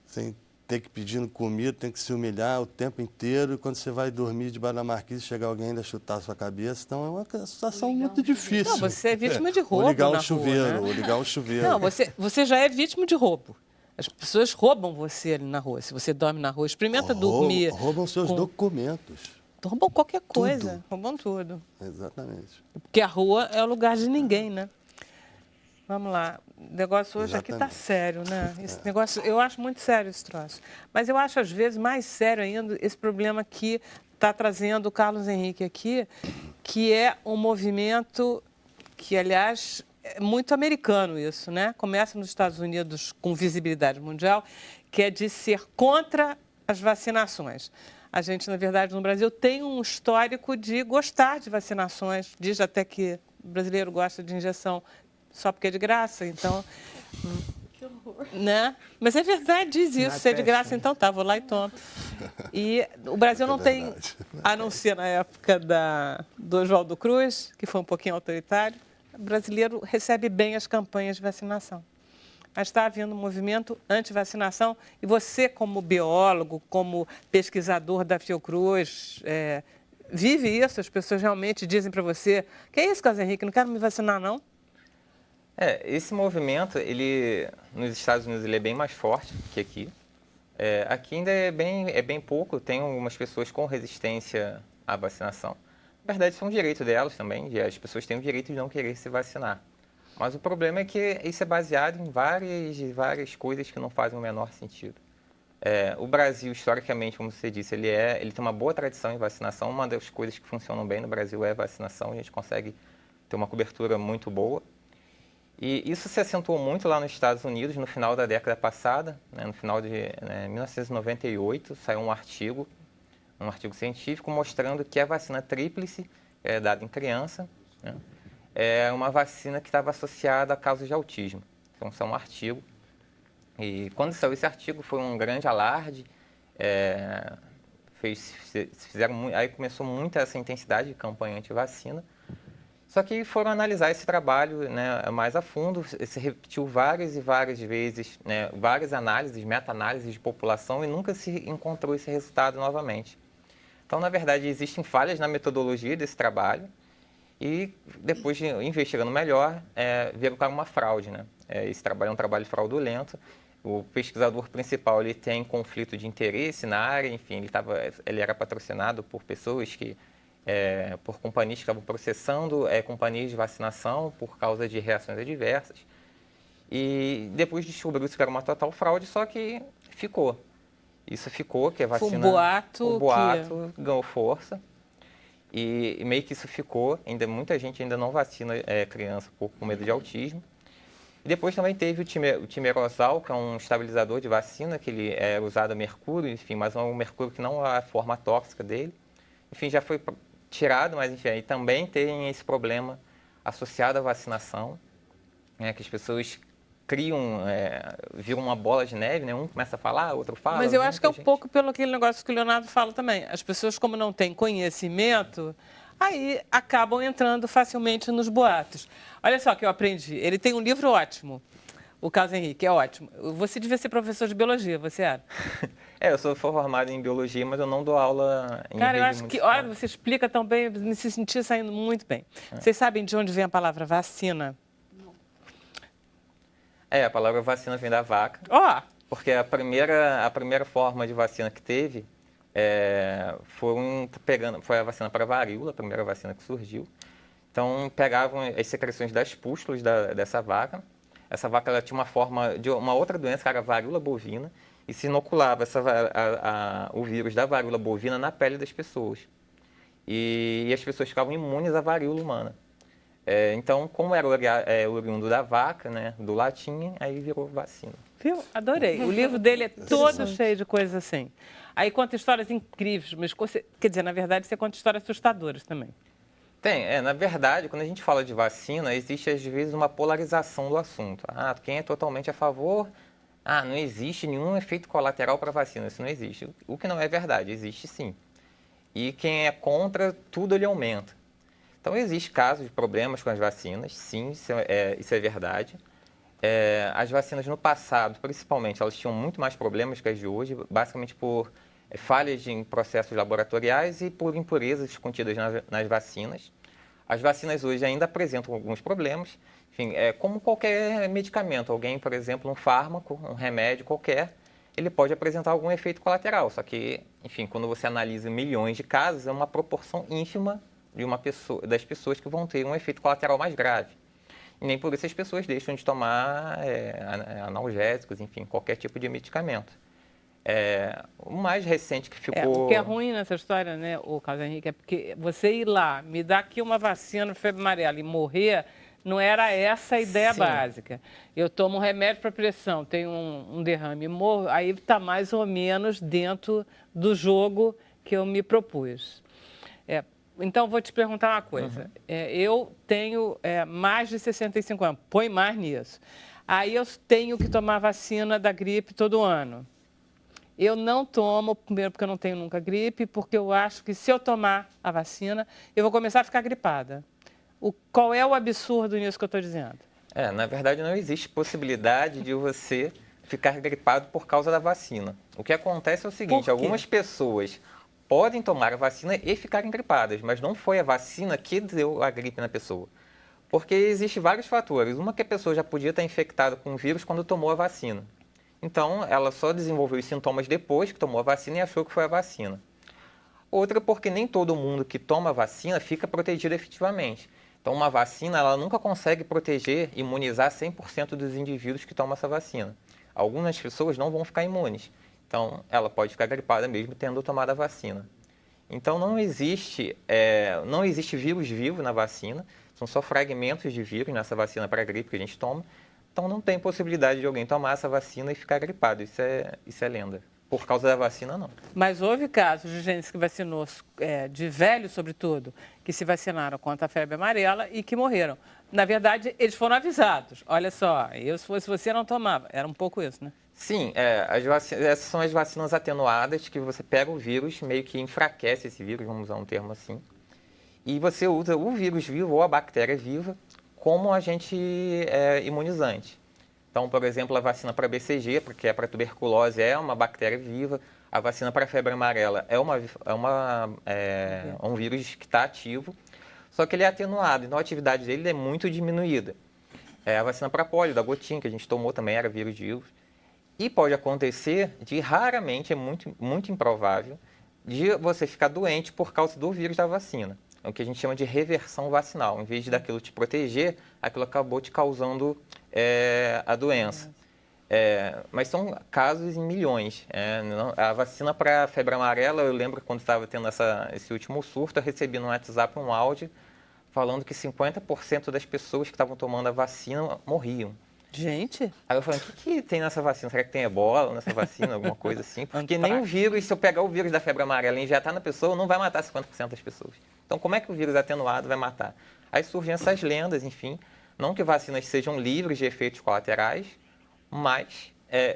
sem ter que pedir comida, tem que se humilhar o tempo inteiro, e quando você vai dormir debaixo da marquise, chegar alguém e ainda chutar a sua cabeça. Então é uma situação muito difícil. Não, você é vítima de roubo ou ligar na um chuveiro, rua, né? ou ligar um chuveiro. Não, você já é vítima de roubo. As pessoas roubam você ali na rua. Se você dorme na rua, experimenta dormir. Roubam seus documentos. Roubam qualquer coisa, roubam tudo. Exatamente. Porque a rua é o lugar de ninguém, né? Vamos lá. O negócio hoje aqui está sério, né? Esse negócio, eu acho muito sério esse troço. Mas eu acho, às vezes, mais sério ainda esse problema que está trazendo o Carlos Henrique aqui, que é um movimento que, aliás, é muito americano isso, né? Começa nos Estados Unidos com visibilidade mundial, que é de ser contra as vacinações. A gente, na verdade, no Brasil tem um histórico de gostar de vacinações. Diz até que o brasileiro gosta de injeção só porque é de graça, então... Que horror. Né? Mas é verdade, diz isso. Se é de graça, então tá, vou lá e tomo. E o Brasil não tem, a não ser na época do Oswaldo Cruz, que foi um pouquinho autoritário, o brasileiro recebe bem as campanhas de vacinação. Mas está havendo um movimento anti-vacinação e você, como biólogo, como pesquisador da Fiocruz, vive isso? As pessoas realmente dizem para você, que é isso, Carlos Henrique, não quero me vacinar, não? Esse movimento, nos Estados Unidos, ele é bem mais forte que aqui. Aqui ainda é bem pouco, tem algumas pessoas com resistência à vacinação. Na verdade, isso é um direito delas também, as pessoas têm o direito de não querer se vacinar. Mas o problema é que isso é baseado em várias coisas que não fazem o menor sentido. O Brasil, historicamente, como você disse, ele tem uma boa tradição em vacinação. Uma das coisas que funcionam bem no Brasil é a vacinação. A gente consegue ter uma cobertura muito boa. E isso se acentuou muito lá nos Estados Unidos no final da década passada. Né, no final de 1998, saiu um artigo científico mostrando que a vacina tríplice, dada em criança, né, é uma vacina que estava associada a casos de autismo. Então, isso é um artigo. E quando saiu esse artigo, foi um grande alarde. Aí começou muita essa intensidade de campanha anti-vacina. Só que foram analisar esse trabalho, né, mais a fundo. Se repetiu várias e várias vezes, né, várias análises, meta-análises de população e nunca se encontrou esse resultado novamente. Então, na verdade, existem falhas na metodologia desse trabalho. E depois de investigando melhor, viram que era uma fraude, né? Esse trabalho é um trabalho fraudulento. O pesquisador principal ele tem conflito de interesse na área, enfim, ele era patrocinado por pessoas por companhias que estavam processando companhias de vacinação por causa de reações adversas. E depois descobriu-se que era uma total fraude, só que ficou. Isso ficou, que a vacina... O boato ganhou força. E meio que isso ficou, muita gente ainda não vacina criança com medo de autismo. E depois também teve o timerosal, que é um estabilizador de vacina, que ele é usado a mercúrio, enfim, mas é um mercúrio que não é a forma tóxica dele. Enfim, já foi tirado, mas enfim, aí também tem esse problema associado à vacinação, né, que as pessoas viram uma bola de neve, né? Um começa a falar, outro fala. Mas eu acho que é um pouco pelo aquele negócio que o Leonardo fala também. As pessoas, como não têm conhecimento, aí acabam entrando facilmente nos boatos. Olha só o que eu aprendi. Ele tem um livro ótimo, o Carlos Henrique, é ótimo. Você devia ser professor de biologia, você era? Eu sou formado em biologia, mas eu não dou aula em Cara, eu rede acho que, municipal. olha, você explica tão bem, me senti saindo muito bem. Vocês sabem de onde vem a palavra vacina? A palavra vacina vem da vaca. Ó! Porque a primeira forma de vacina que teve foi a vacina para varíola, a primeira vacina que surgiu. Então, pegavam as secreções das pústulas dessa vaca. Essa vaca ela tinha uma forma de uma outra doença, que era a varíola bovina. e se inoculava o vírus da varíola bovina na pele das pessoas. E as pessoas ficavam imunes à varíola humana. Então, como era oriundo da vaca, né, do latim, aí virou vacina. Viu? Adorei. O livro dele é todo cheio de coisas assim. Aí conta histórias incríveis, mas quer dizer, na verdade, você conta histórias assustadoras também. Tem, na verdade, quando a gente fala de vacina, existe às vezes uma polarização do assunto. Quem é totalmente a favor, não existe nenhum efeito colateral para a vacina, isso não existe. O que não é verdade, existe sim. E quem é contra, tudo ele aumenta. Então, existe casos de problemas com as vacinas, sim, isso é verdade. As vacinas no passado, principalmente, elas tinham muito mais problemas que as de hoje, basicamente por falhas em processos laboratoriais e por impurezas contidas nas vacinas. As vacinas hoje ainda apresentam alguns problemas, enfim, como qualquer medicamento. Alguém, por exemplo, um fármaco, um remédio qualquer, ele pode apresentar algum efeito colateral, só que, enfim, quando você analisa milhões de casos, é uma proporção ínfima das pessoas que vão ter um efeito colateral mais grave. E nem por isso as pessoas deixam de tomar analgésicos, enfim, qualquer tipo de medicamento. O mais recente que ficou... O que é ruim nessa história, né, o Carlos Henrique, é porque você ir lá, me dar aqui uma vacina de febre amarela e morrer, não era essa a ideia básica. Eu tomo um remédio para pressão, tenho um derrame e morro, aí está mais ou menos dentro do jogo que eu me propus. Então, vou te perguntar uma coisa. Eu tenho mais de 65 anos, põe mais nisso. Aí eu tenho que tomar vacina da gripe todo ano. Eu não tomo, primeiro porque eu não tenho nunca gripe, porque eu acho que se eu tomar a vacina, eu vou começar a ficar gripada. Qual é o absurdo nisso que eu estou dizendo? Na verdade, não existe possibilidade de você ficar gripado por causa da vacina. O que acontece é o seguinte, algumas pessoas podem tomar a vacina e ficarem gripadas, mas não foi a vacina que deu a gripe na pessoa. Porque existem vários fatores. Uma que a pessoa já podia estar infectada com o vírus quando tomou a vacina. Então, ela só desenvolveu os sintomas depois que tomou a vacina e achou que foi a vacina. Outra porque nem todo mundo que toma a vacina fica protegido efetivamente. Então, uma vacina, ela nunca consegue proteger, imunizar 100% dos indivíduos que tomam essa vacina. Algumas pessoas não vão ficar imunes. Então, ela pode ficar gripada mesmo tendo tomado a vacina. Então, não existe vírus vivo na vacina, são só fragmentos de vírus nessa vacina para a gripe que a gente toma. Então, não tem possibilidade de alguém tomar essa vacina e ficar gripado. Isso é lenda. Por causa da vacina, não. Mas houve casos de gente que vacinou, de velhos, sobretudo, que se vacinaram contra a febre amarela e que morreram. Na verdade, eles foram avisados. Olha só, se fosse você, não tomava. Era um pouco isso, né? Sim, essas são as vacinas atenuadas, que você pega o vírus, meio que enfraquece esse vírus, vamos usar um termo assim, e você usa o vírus vivo ou a bactéria viva como agente imunizante. Então, por exemplo, a vacina para BCG, porque é para tuberculose, é uma bactéria viva. A vacina para febre amarela é um vírus que está ativo, só que ele é atenuado, então a atividade dele é muito diminuída. A vacina para pólio, da gotinha, que a gente tomou também, era vírus vivo. E pode acontecer raramente, é muito, muito improvável, de você ficar doente por causa do vírus da vacina. É o que a gente chama de reversão vacinal. Em vez daquilo te proteger, aquilo acabou te causando a doença. Mas são casos em milhões. A vacina para febre amarela, eu lembro que quando estava tendo esse último surto, eu recebi no WhatsApp um áudio falando que 50% das pessoas que estavam tomando a vacina morriam. Gente. Aí eu falei, o que tem nessa vacina? Será que tem ebola nessa vacina, alguma coisa assim? Porque nem o vírus, se eu pegar o vírus da febre amarela e injetar na pessoa, não vai matar 50% das pessoas. Então, como é que o vírus atenuado vai matar? Aí surgem essas lendas, enfim. Não que vacinas sejam livres de efeitos colaterais, mas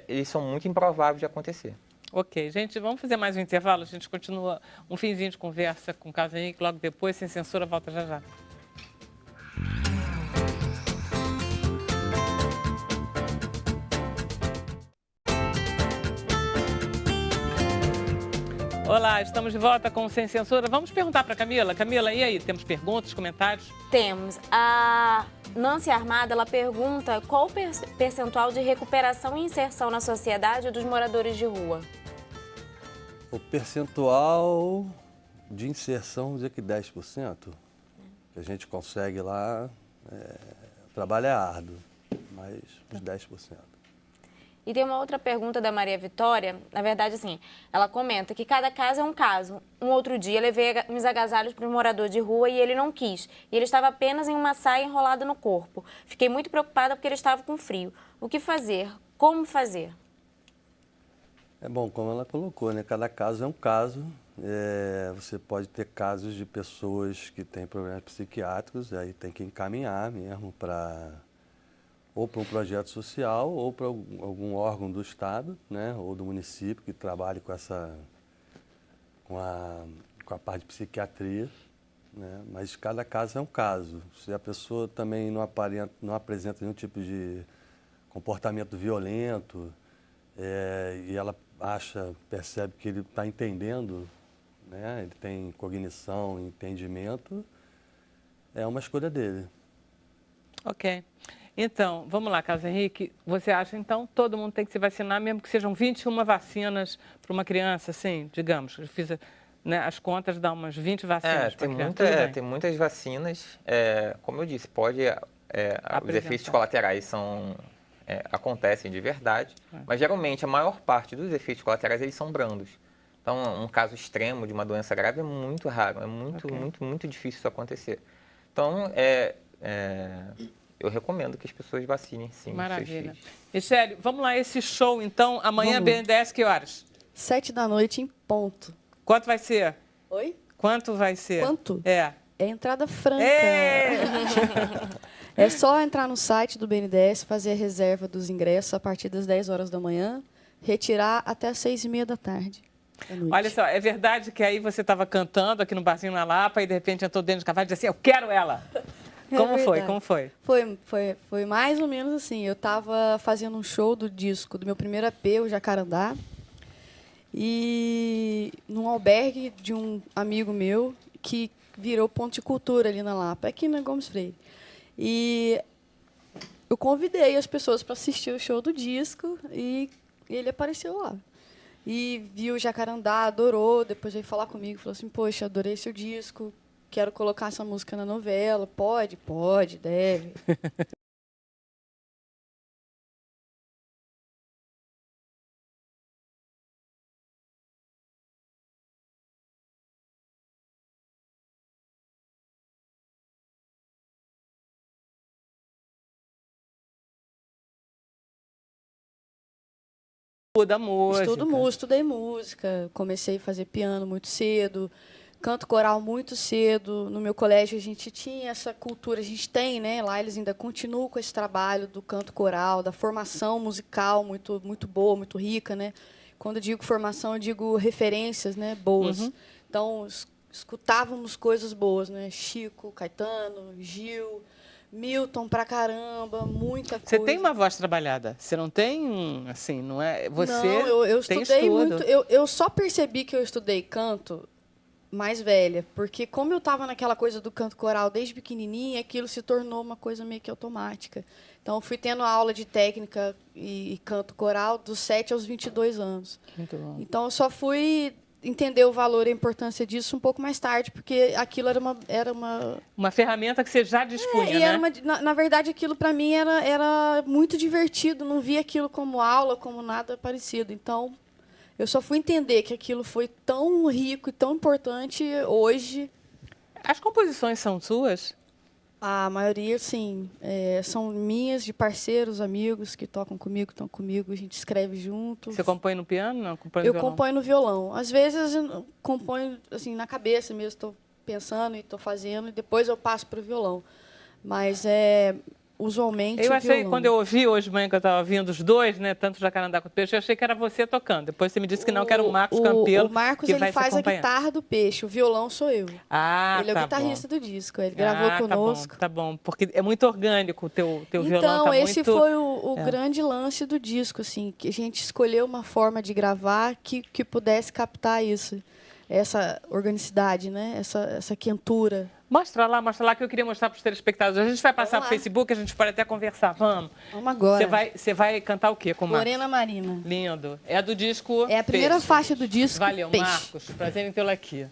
eles são muito improváveis de acontecer. Ok, gente, vamos fazer mais um intervalo. A gente continua um finzinho de conversa com o Carlos Henrique, logo depois, sem censura, volta já já. Olá, estamos de volta com o Sem Censura. Vamos perguntar para a Camila. Camila, e aí? Temos perguntas, comentários? Temos. A Nancy Armada, ela pergunta qual o percentual de recuperação e inserção na sociedade dos moradores de rua? O percentual de inserção, dizer que 10%, que a gente consegue lá, o trabalho é árduo, mas uns 10%. E tem uma outra pergunta da Maria Vitória, na verdade, assim, ela comenta que cada caso é um caso. Um outro dia, levei uns agasalhos para um morador de rua e ele não quis. E ele estava apenas em uma saia enrolada no corpo. Fiquei muito preocupada porque ele estava com frio. O que fazer? Como fazer? É bom, como ela colocou, né? Cada caso é um caso. Você pode ter casos de pessoas que têm problemas psiquiátricos, aí tem que encaminhar mesmo ou para um projeto social ou para algum órgão do Estado, né? Ou do município que trabalhe com a parte de psiquiatria, né? Mas cada caso é um caso. Se a pessoa também não apresenta nenhum tipo de comportamento violento e ela percebe que ele está entendendo, né? Ele tem cognição, entendimento, é uma escolha dele. Ok. Então, vamos lá, Carlos Henrique. Você acha, então, todo mundo tem que se vacinar, mesmo que sejam 21 vacinas para uma criança, assim, digamos? Eu fiz as contas, dá umas 20 vacinas para criança. Tem muitas vacinas. Como eu disse, os efeitos colaterais acontecem de verdade, mas geralmente a maior parte dos efeitos colaterais eles são brandos. Então, um caso extremo de uma doença grave é muito raro, é muito difícil isso acontecer. Então, eu recomendo que as pessoas vacinem, sim. Maravilha. Michele, vamos lá, esse show, então, amanhã, BNDES, que horas? 19h em ponto. Quanto vai ser? Oi? Quanto vai ser? Quanto? É entrada franca. É só entrar no site do BNDES, fazer a reserva dos ingressos a partir das 10 horas da manhã, retirar até as 6h30 da tarde. Olha só, é verdade que aí você estava cantando aqui no Barzinho na Lapa e de repente entrou dentro de cavalo e disse assim, eu quero ela. Como foi? Foi mais ou menos assim. Eu estava fazendo um show do disco do meu primeiro EP, o Jacarandá, e num albergue de um amigo meu que virou ponto de cultura ali na Lapa, aqui na Gomes Freire. E eu convidei as pessoas para assistir o show do disco e ele apareceu lá. E viu o Jacarandá, adorou, depois veio falar comigo, falou assim, poxa, adorei seu disco, quero colocar essa música na novela. Pode, deve. Da música. Estudei música, comecei a fazer piano muito cedo, canto coral muito cedo. No meu colégio a gente tinha essa cultura, a gente tem, né? Lá eles ainda continuam com esse trabalho do canto coral, da formação musical muito, muito boa, muito rica, né? Quando eu digo formação, eu digo referências, né? Boas. Uhum. Então, escutávamos coisas boas, né? Chico, Caetano, Gil, Milton pra caramba, muita coisa. Você tem uma voz trabalhada, você não tem, assim, não é? Você não, eu estudei muito. Eu só percebi que eu estudei canto mais velha, porque como eu estava naquela coisa do canto coral desde pequenininha, aquilo se tornou uma coisa meio que automática. Então, eu fui tendo aula de técnica e canto coral dos 7 aos 22 anos. Muito bom. Então, eu só fui entender o valor e a importância disso um pouco mais tarde, porque aquilo era uma ferramenta que você já dispunha, né? Na verdade, aquilo para mim era muito divertido, não via aquilo como aula, como nada parecido. Então, eu só fui entender que aquilo foi tão rico e tão importante hoje. As composições são suas? A maioria, sim. São minhas, de parceiros, amigos que tocam comigo, estão comigo, a gente escreve junto. Você compõe no piano? Não, eu componho no violão. Às vezes, eu componho assim, na cabeça mesmo, estou pensando e estou fazendo, e depois eu passo para o violão. Mas usualmente eu achei, quando eu ouvi hoje de manhã, que eu estava ouvindo os dois, né, tanto o Jacarandá quanto o Peixe, eu achei que era você tocando. Depois você me disse que não, que era o Marcos Campelo. O Marcos ele faz a guitarra do Peixe, o violão sou eu. Ele é o guitarrista do disco, ele gravou conosco. Tá bom, porque é muito orgânico o teu violão. Então, esse foi o grande lance do disco, assim, que a gente escolheu uma forma de gravar que pudesse captar isso, essa organicidade, né, essa quentura. Mostra lá que eu queria mostrar para os telespectadores. A gente vai passar para o Facebook, a gente pode até conversar. Vamos agora. Você vai cantar o quê com o Marcos? Morena Marina. Lindo. É do disco É a primeira faixa do disco. Valeu, Peixe. Marcos. Prazer em tê-lo aqui.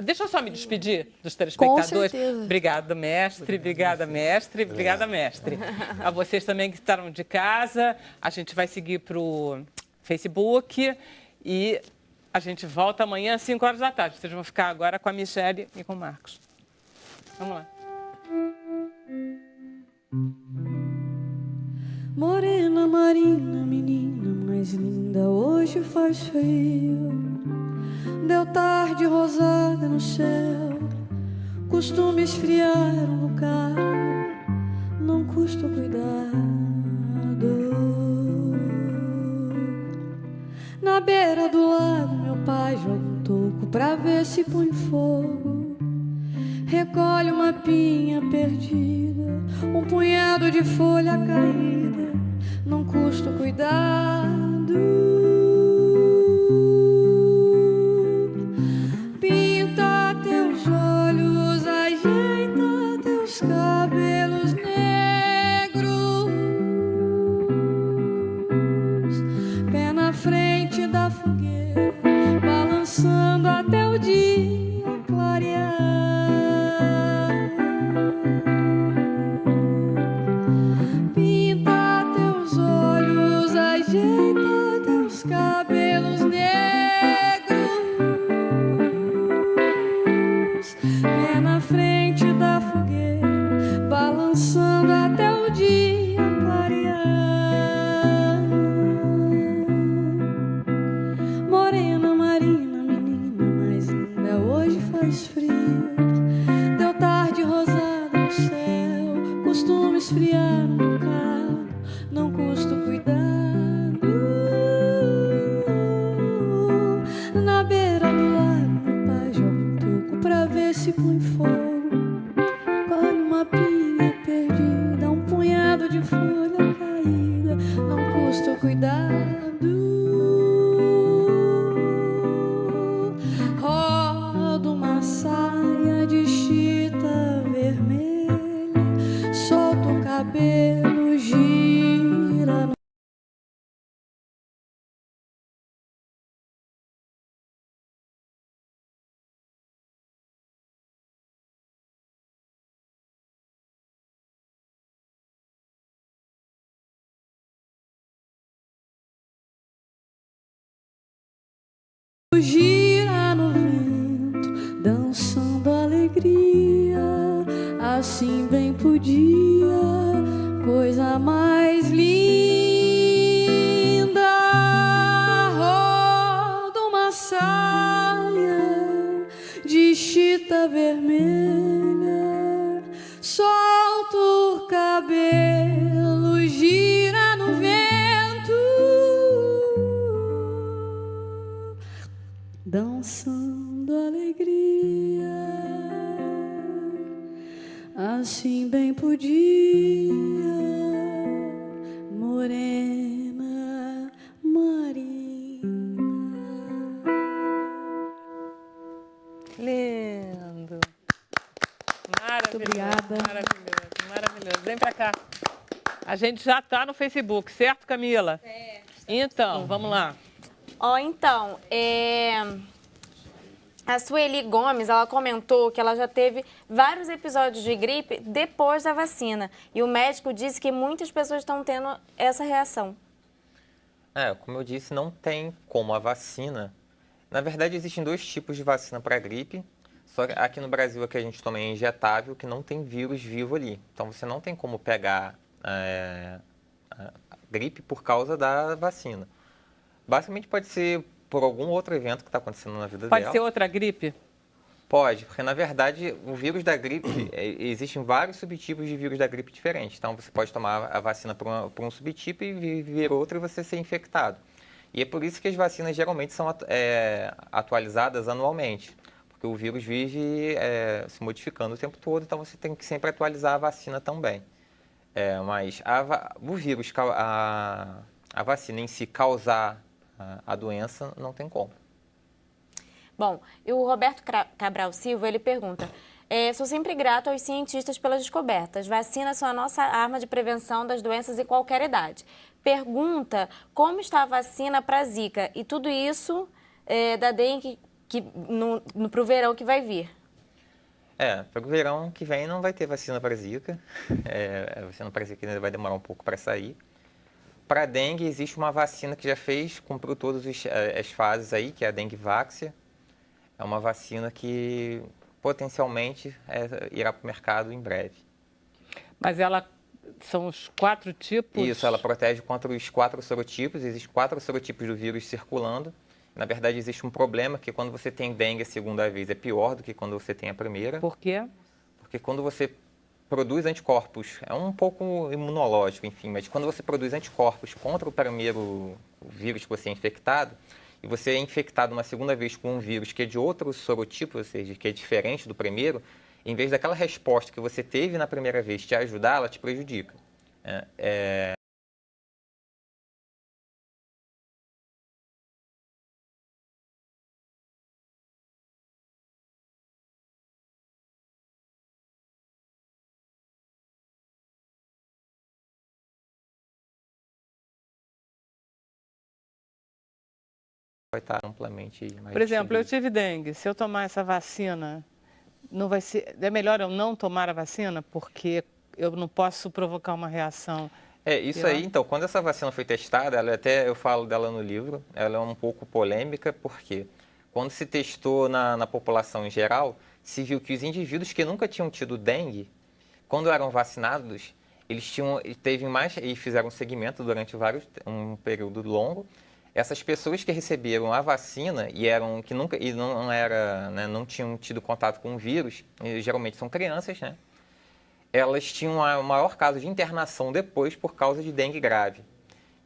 Deixa eu só me despedir dos telespectadores. Com certeza. Obrigada, mestre. Obrigada, mestre. Obrigada, mestre. A vocês também que estavam de casa. A gente vai seguir para o Facebook e a gente volta amanhã às 5 horas da tarde. Vocês vão ficar agora com a Michele e com o Marcos. Vamos lá. Morena, marina, menina mais linda, hoje faz frio. Deu tarde rosada no céu, costume esfriar um bocado, não custa cuidado. Na beira do lago meu pai joga um toco pra ver se põe fogo. Recolhe uma pinha perdida, um punhado de folha caída, não custa cuidado. Pinta teus olhos, ajeita teus cabelos negros, pé na frente da fogueira, balançando até o dia clarear. Pinta teus olhos, ajeita teus cabelos negros, pé na frente da fogueira, balançando até o dia clarear. Morena, marina, menina mais linda, hoje faz frio. Deu tarde rosada no céu, costume esfriar um bocado, não custa cuidado. Na beira do lago meu pai joga um toco pra ver se põe fogo. Colhe uma pinha perdida, um punhado de folha caída, não custa cuidado. Roda uma saia de chita vermelha, solta o cabelo, gira no gira no vento, dançando alegria, assim bem podia, coisa mais linda. Roda uma saia de chita vermelha, solta o cabelo, gira no vento, dançando alegria, assim bem podia, morena, marina. Lindo. Maravilhoso. obrigada. Maravilhoso, maravilhoso. Vem pra cá. A gente já tá no Facebook, certo, Camila? Certo. Então, vamos lá. Então, a Sueli Gomes, ela comentou que ela já teve vários episódios de gripe depois da vacina. E o médico disse que muitas pessoas estão tendo essa reação. Como eu disse, não tem como a vacina. Na verdade, existem dois tipos de vacina para gripe. Só que aqui no Brasil, a que a gente toma é injetável, que não tem vírus vivo ali. Então, você não tem como pegar a gripe por causa da vacina. Basicamente, pode ser por algum outro evento que está acontecendo na vida dela. Pode ser outra gripe? Pode, porque na verdade o vírus da gripe, existem vários subtipos de vírus da gripe diferentes. Então você pode tomar a vacina por um subtipo e vir outro e você ser infectado. E é por isso que as vacinas geralmente são atualizadas anualmente, porque o vírus vive se modificando o tempo todo, então você tem que sempre atualizar a vacina também. Mas o vírus, a vacina em si causar a doença, não tem como. Bom, e o Roberto Cabral Silva, ele pergunta: sou sempre grato aos cientistas pelas descobertas. Vacinas são a nossa arma de prevenção das doenças em qualquer idade. Pergunta como está a vacina para Zika e tudo isso da dengue pro verão que vai vir. Para o verão que vem não vai ter vacina para Zika. A vacina para Zika ainda vai demorar um pouco para sair. Para a dengue, existe uma vacina que já cumpriu todas as fases aí, que é a dengue Váxia. É uma vacina que potencialmente irá para o mercado em breve. Mas ela são os 4 tipos? Isso, ela protege contra os 4 sorotipos. Existem 4 sorotipos do vírus circulando. Na verdade, existe um problema que quando você tem dengue a segunda vez é pior do que quando você tem a primeira. Por quê? Porque quando você produz anticorpos, é um pouco imunológico, enfim, mas quando você produz anticorpos contra o primeiro vírus que você é infectado, e você é infectado uma segunda vez com um vírus que é de outro sorotipo, ou seja, que é diferente do primeiro, em vez daquela resposta que você teve na primeira vez te ajudar, ela te prejudica. Vai estar amplamente mais Por exemplo, eu distribuído. tive dengue. Se eu tomar essa vacina, não vai ser. É melhor eu não tomar a vacina porque eu não posso provocar uma reação. Isso pior? aí, então, quando essa vacina foi testada, eu falo dela no livro, ela é um pouco polêmica, porque quando se testou na população em geral, se viu que os indivíduos que nunca tinham tido dengue, quando eram vacinados, e fizeram um segmento durante um período longo. Essas pessoas que receberam a vacina não tinham tido contato com o vírus, geralmente são crianças, né? Elas tinham o maior caso de internação depois por causa de dengue grave,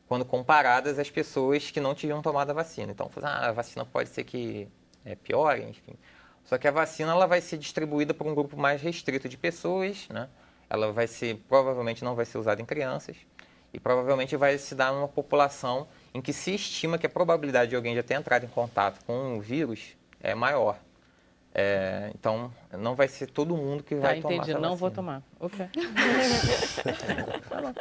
quando comparadas às pessoas que não tinham tomado a vacina. Então, a vacina pode ser que piore, enfim. Só que a vacina ela vai ser distribuída por um grupo mais restrito de pessoas, né? Ela provavelmente não vai ser usada em crianças e provavelmente vai se dar numa população em que se estima que a probabilidade de alguém já ter entrado em contato com o vírus é maior. Então, não vai ser todo mundo que vai tomar entendi. essa Não vacina. vou tomar. Ok. Tá bom.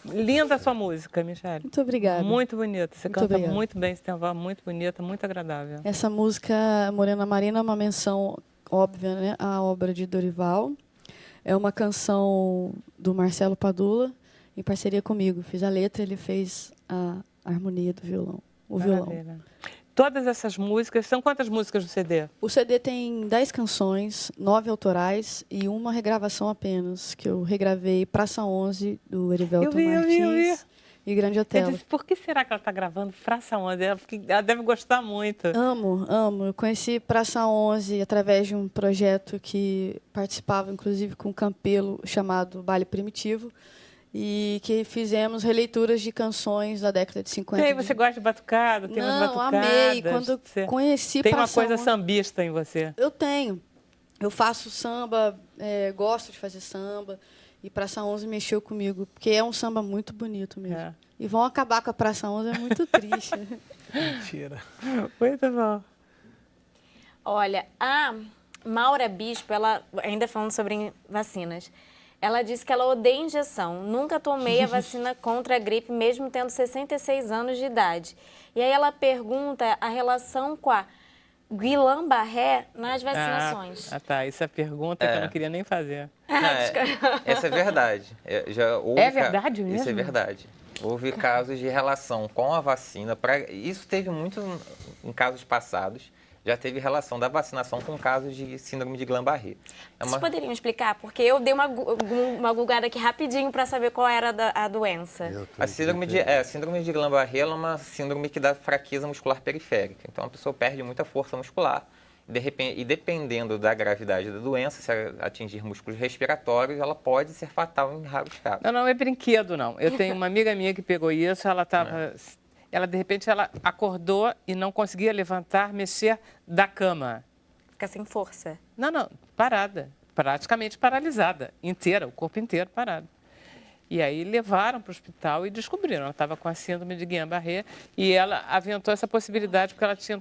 Linda a sua música, Michele. Muito obrigada. Muito bonita. Você Muito canta obrigada. muito bem, você tem uma voz muito bonita, muito agradável. Essa música, Morena Marina, é uma menção óbvia, né, à obra de Dorival. É uma canção do Marcelo Padula, em parceria comigo. Fiz a letra, ele fez a harmonia do violão. O violão. Maravilha. Todas essas músicas, são quantas músicas no CD? O CD tem 10 canções, 9 autorais e uma regravação apenas, que eu regravei Praça 11, do Erivelton Martins e Grande Eu Otelo. disse, por que será que ela está gravando Praça 11? Ela deve gostar muito. Amo, amo. Eu conheci Praça 11 através de um projeto que participava, inclusive, com o Campelo, chamado Baile Primitivo, e que fizemos releituras de canções da década de 50. E aí, você gosta de batucada? Tem umas Não, batucadas? amei. Quando conheci Tem uma Praça coisa 11, sambista em você. eu tenho. Eu faço samba, gosto de fazer samba. E Praça 11 mexeu comigo, porque é um samba muito bonito mesmo. É. E vão acabar com a Praça 11, é muito triste. Mentira. Muito bom. Olha, a Maura Bispo, ela, ainda falando sobre vacinas, ela disse que ela odeia injeção. Nunca tomei a vacina contra a gripe, mesmo tendo 66 anos de idade. E aí ela pergunta a relação com a Guillain-Barré nas vacinações. Tá. Isso é pergunta que eu não queria nem fazer. Essa é verdade. É verdade mesmo? Isso é verdade. Houve casos de relação com a vacina. Isso teve muito em casos passados. Já teve relação da vacinação com casos de síndrome de Guillain-Barré. Vocês poderiam explicar? Porque eu dei uma googada aqui rapidinho para saber qual era a doença. A síndrome de Guillain-Barré é uma síndrome que dá fraqueza muscular periférica. Então, a pessoa perde muita força muscular. E dependendo da gravidade da doença, se atingir músculos respiratórios, ela pode ser fatal em raros casos. Não é brinquedo, não. Eu tenho uma amiga minha que pegou isso, ela estava... de repente, ela acordou e não conseguia levantar, mexer da cama. Fica sem força. Não, parada. Praticamente paralisada. Inteira, o corpo inteiro parado. E aí levaram para o hospital e descobriram. Ela estava com a síndrome de Guillain-Barré e ela aventou essa possibilidade porque ela tinha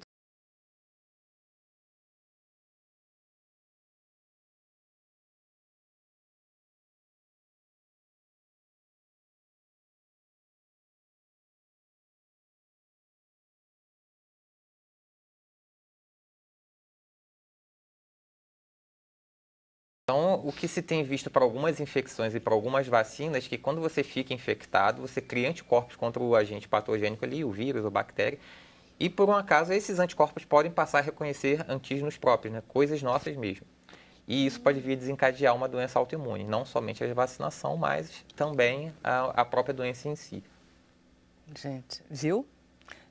Então, o que se tem visto para algumas infecções e para algumas vacinas, que quando você fica infectado, você cria anticorpos contra o agente patogênico ali, o vírus ou bactéria, e por um acaso esses anticorpos podem passar a reconhecer antígenos próprios, né? Coisas nossas mesmo. E isso pode vir a desencadear uma doença autoimune, não somente a vacinação, mas também a própria doença em si. Gente, viu?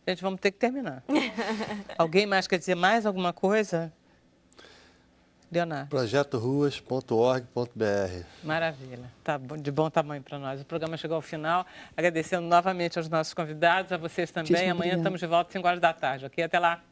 Gente, vamos ter que terminar. Alguém mais quer dizer mais alguma coisa? Leonardo. projetoruas.org.br. Maravilha. Tá bom, de bom tamanho para nós. O programa chegou ao final. Agradecendo novamente aos nossos convidados, a vocês também. Amanhã estamos de volta às 5 horas da tarde, ok? Até lá.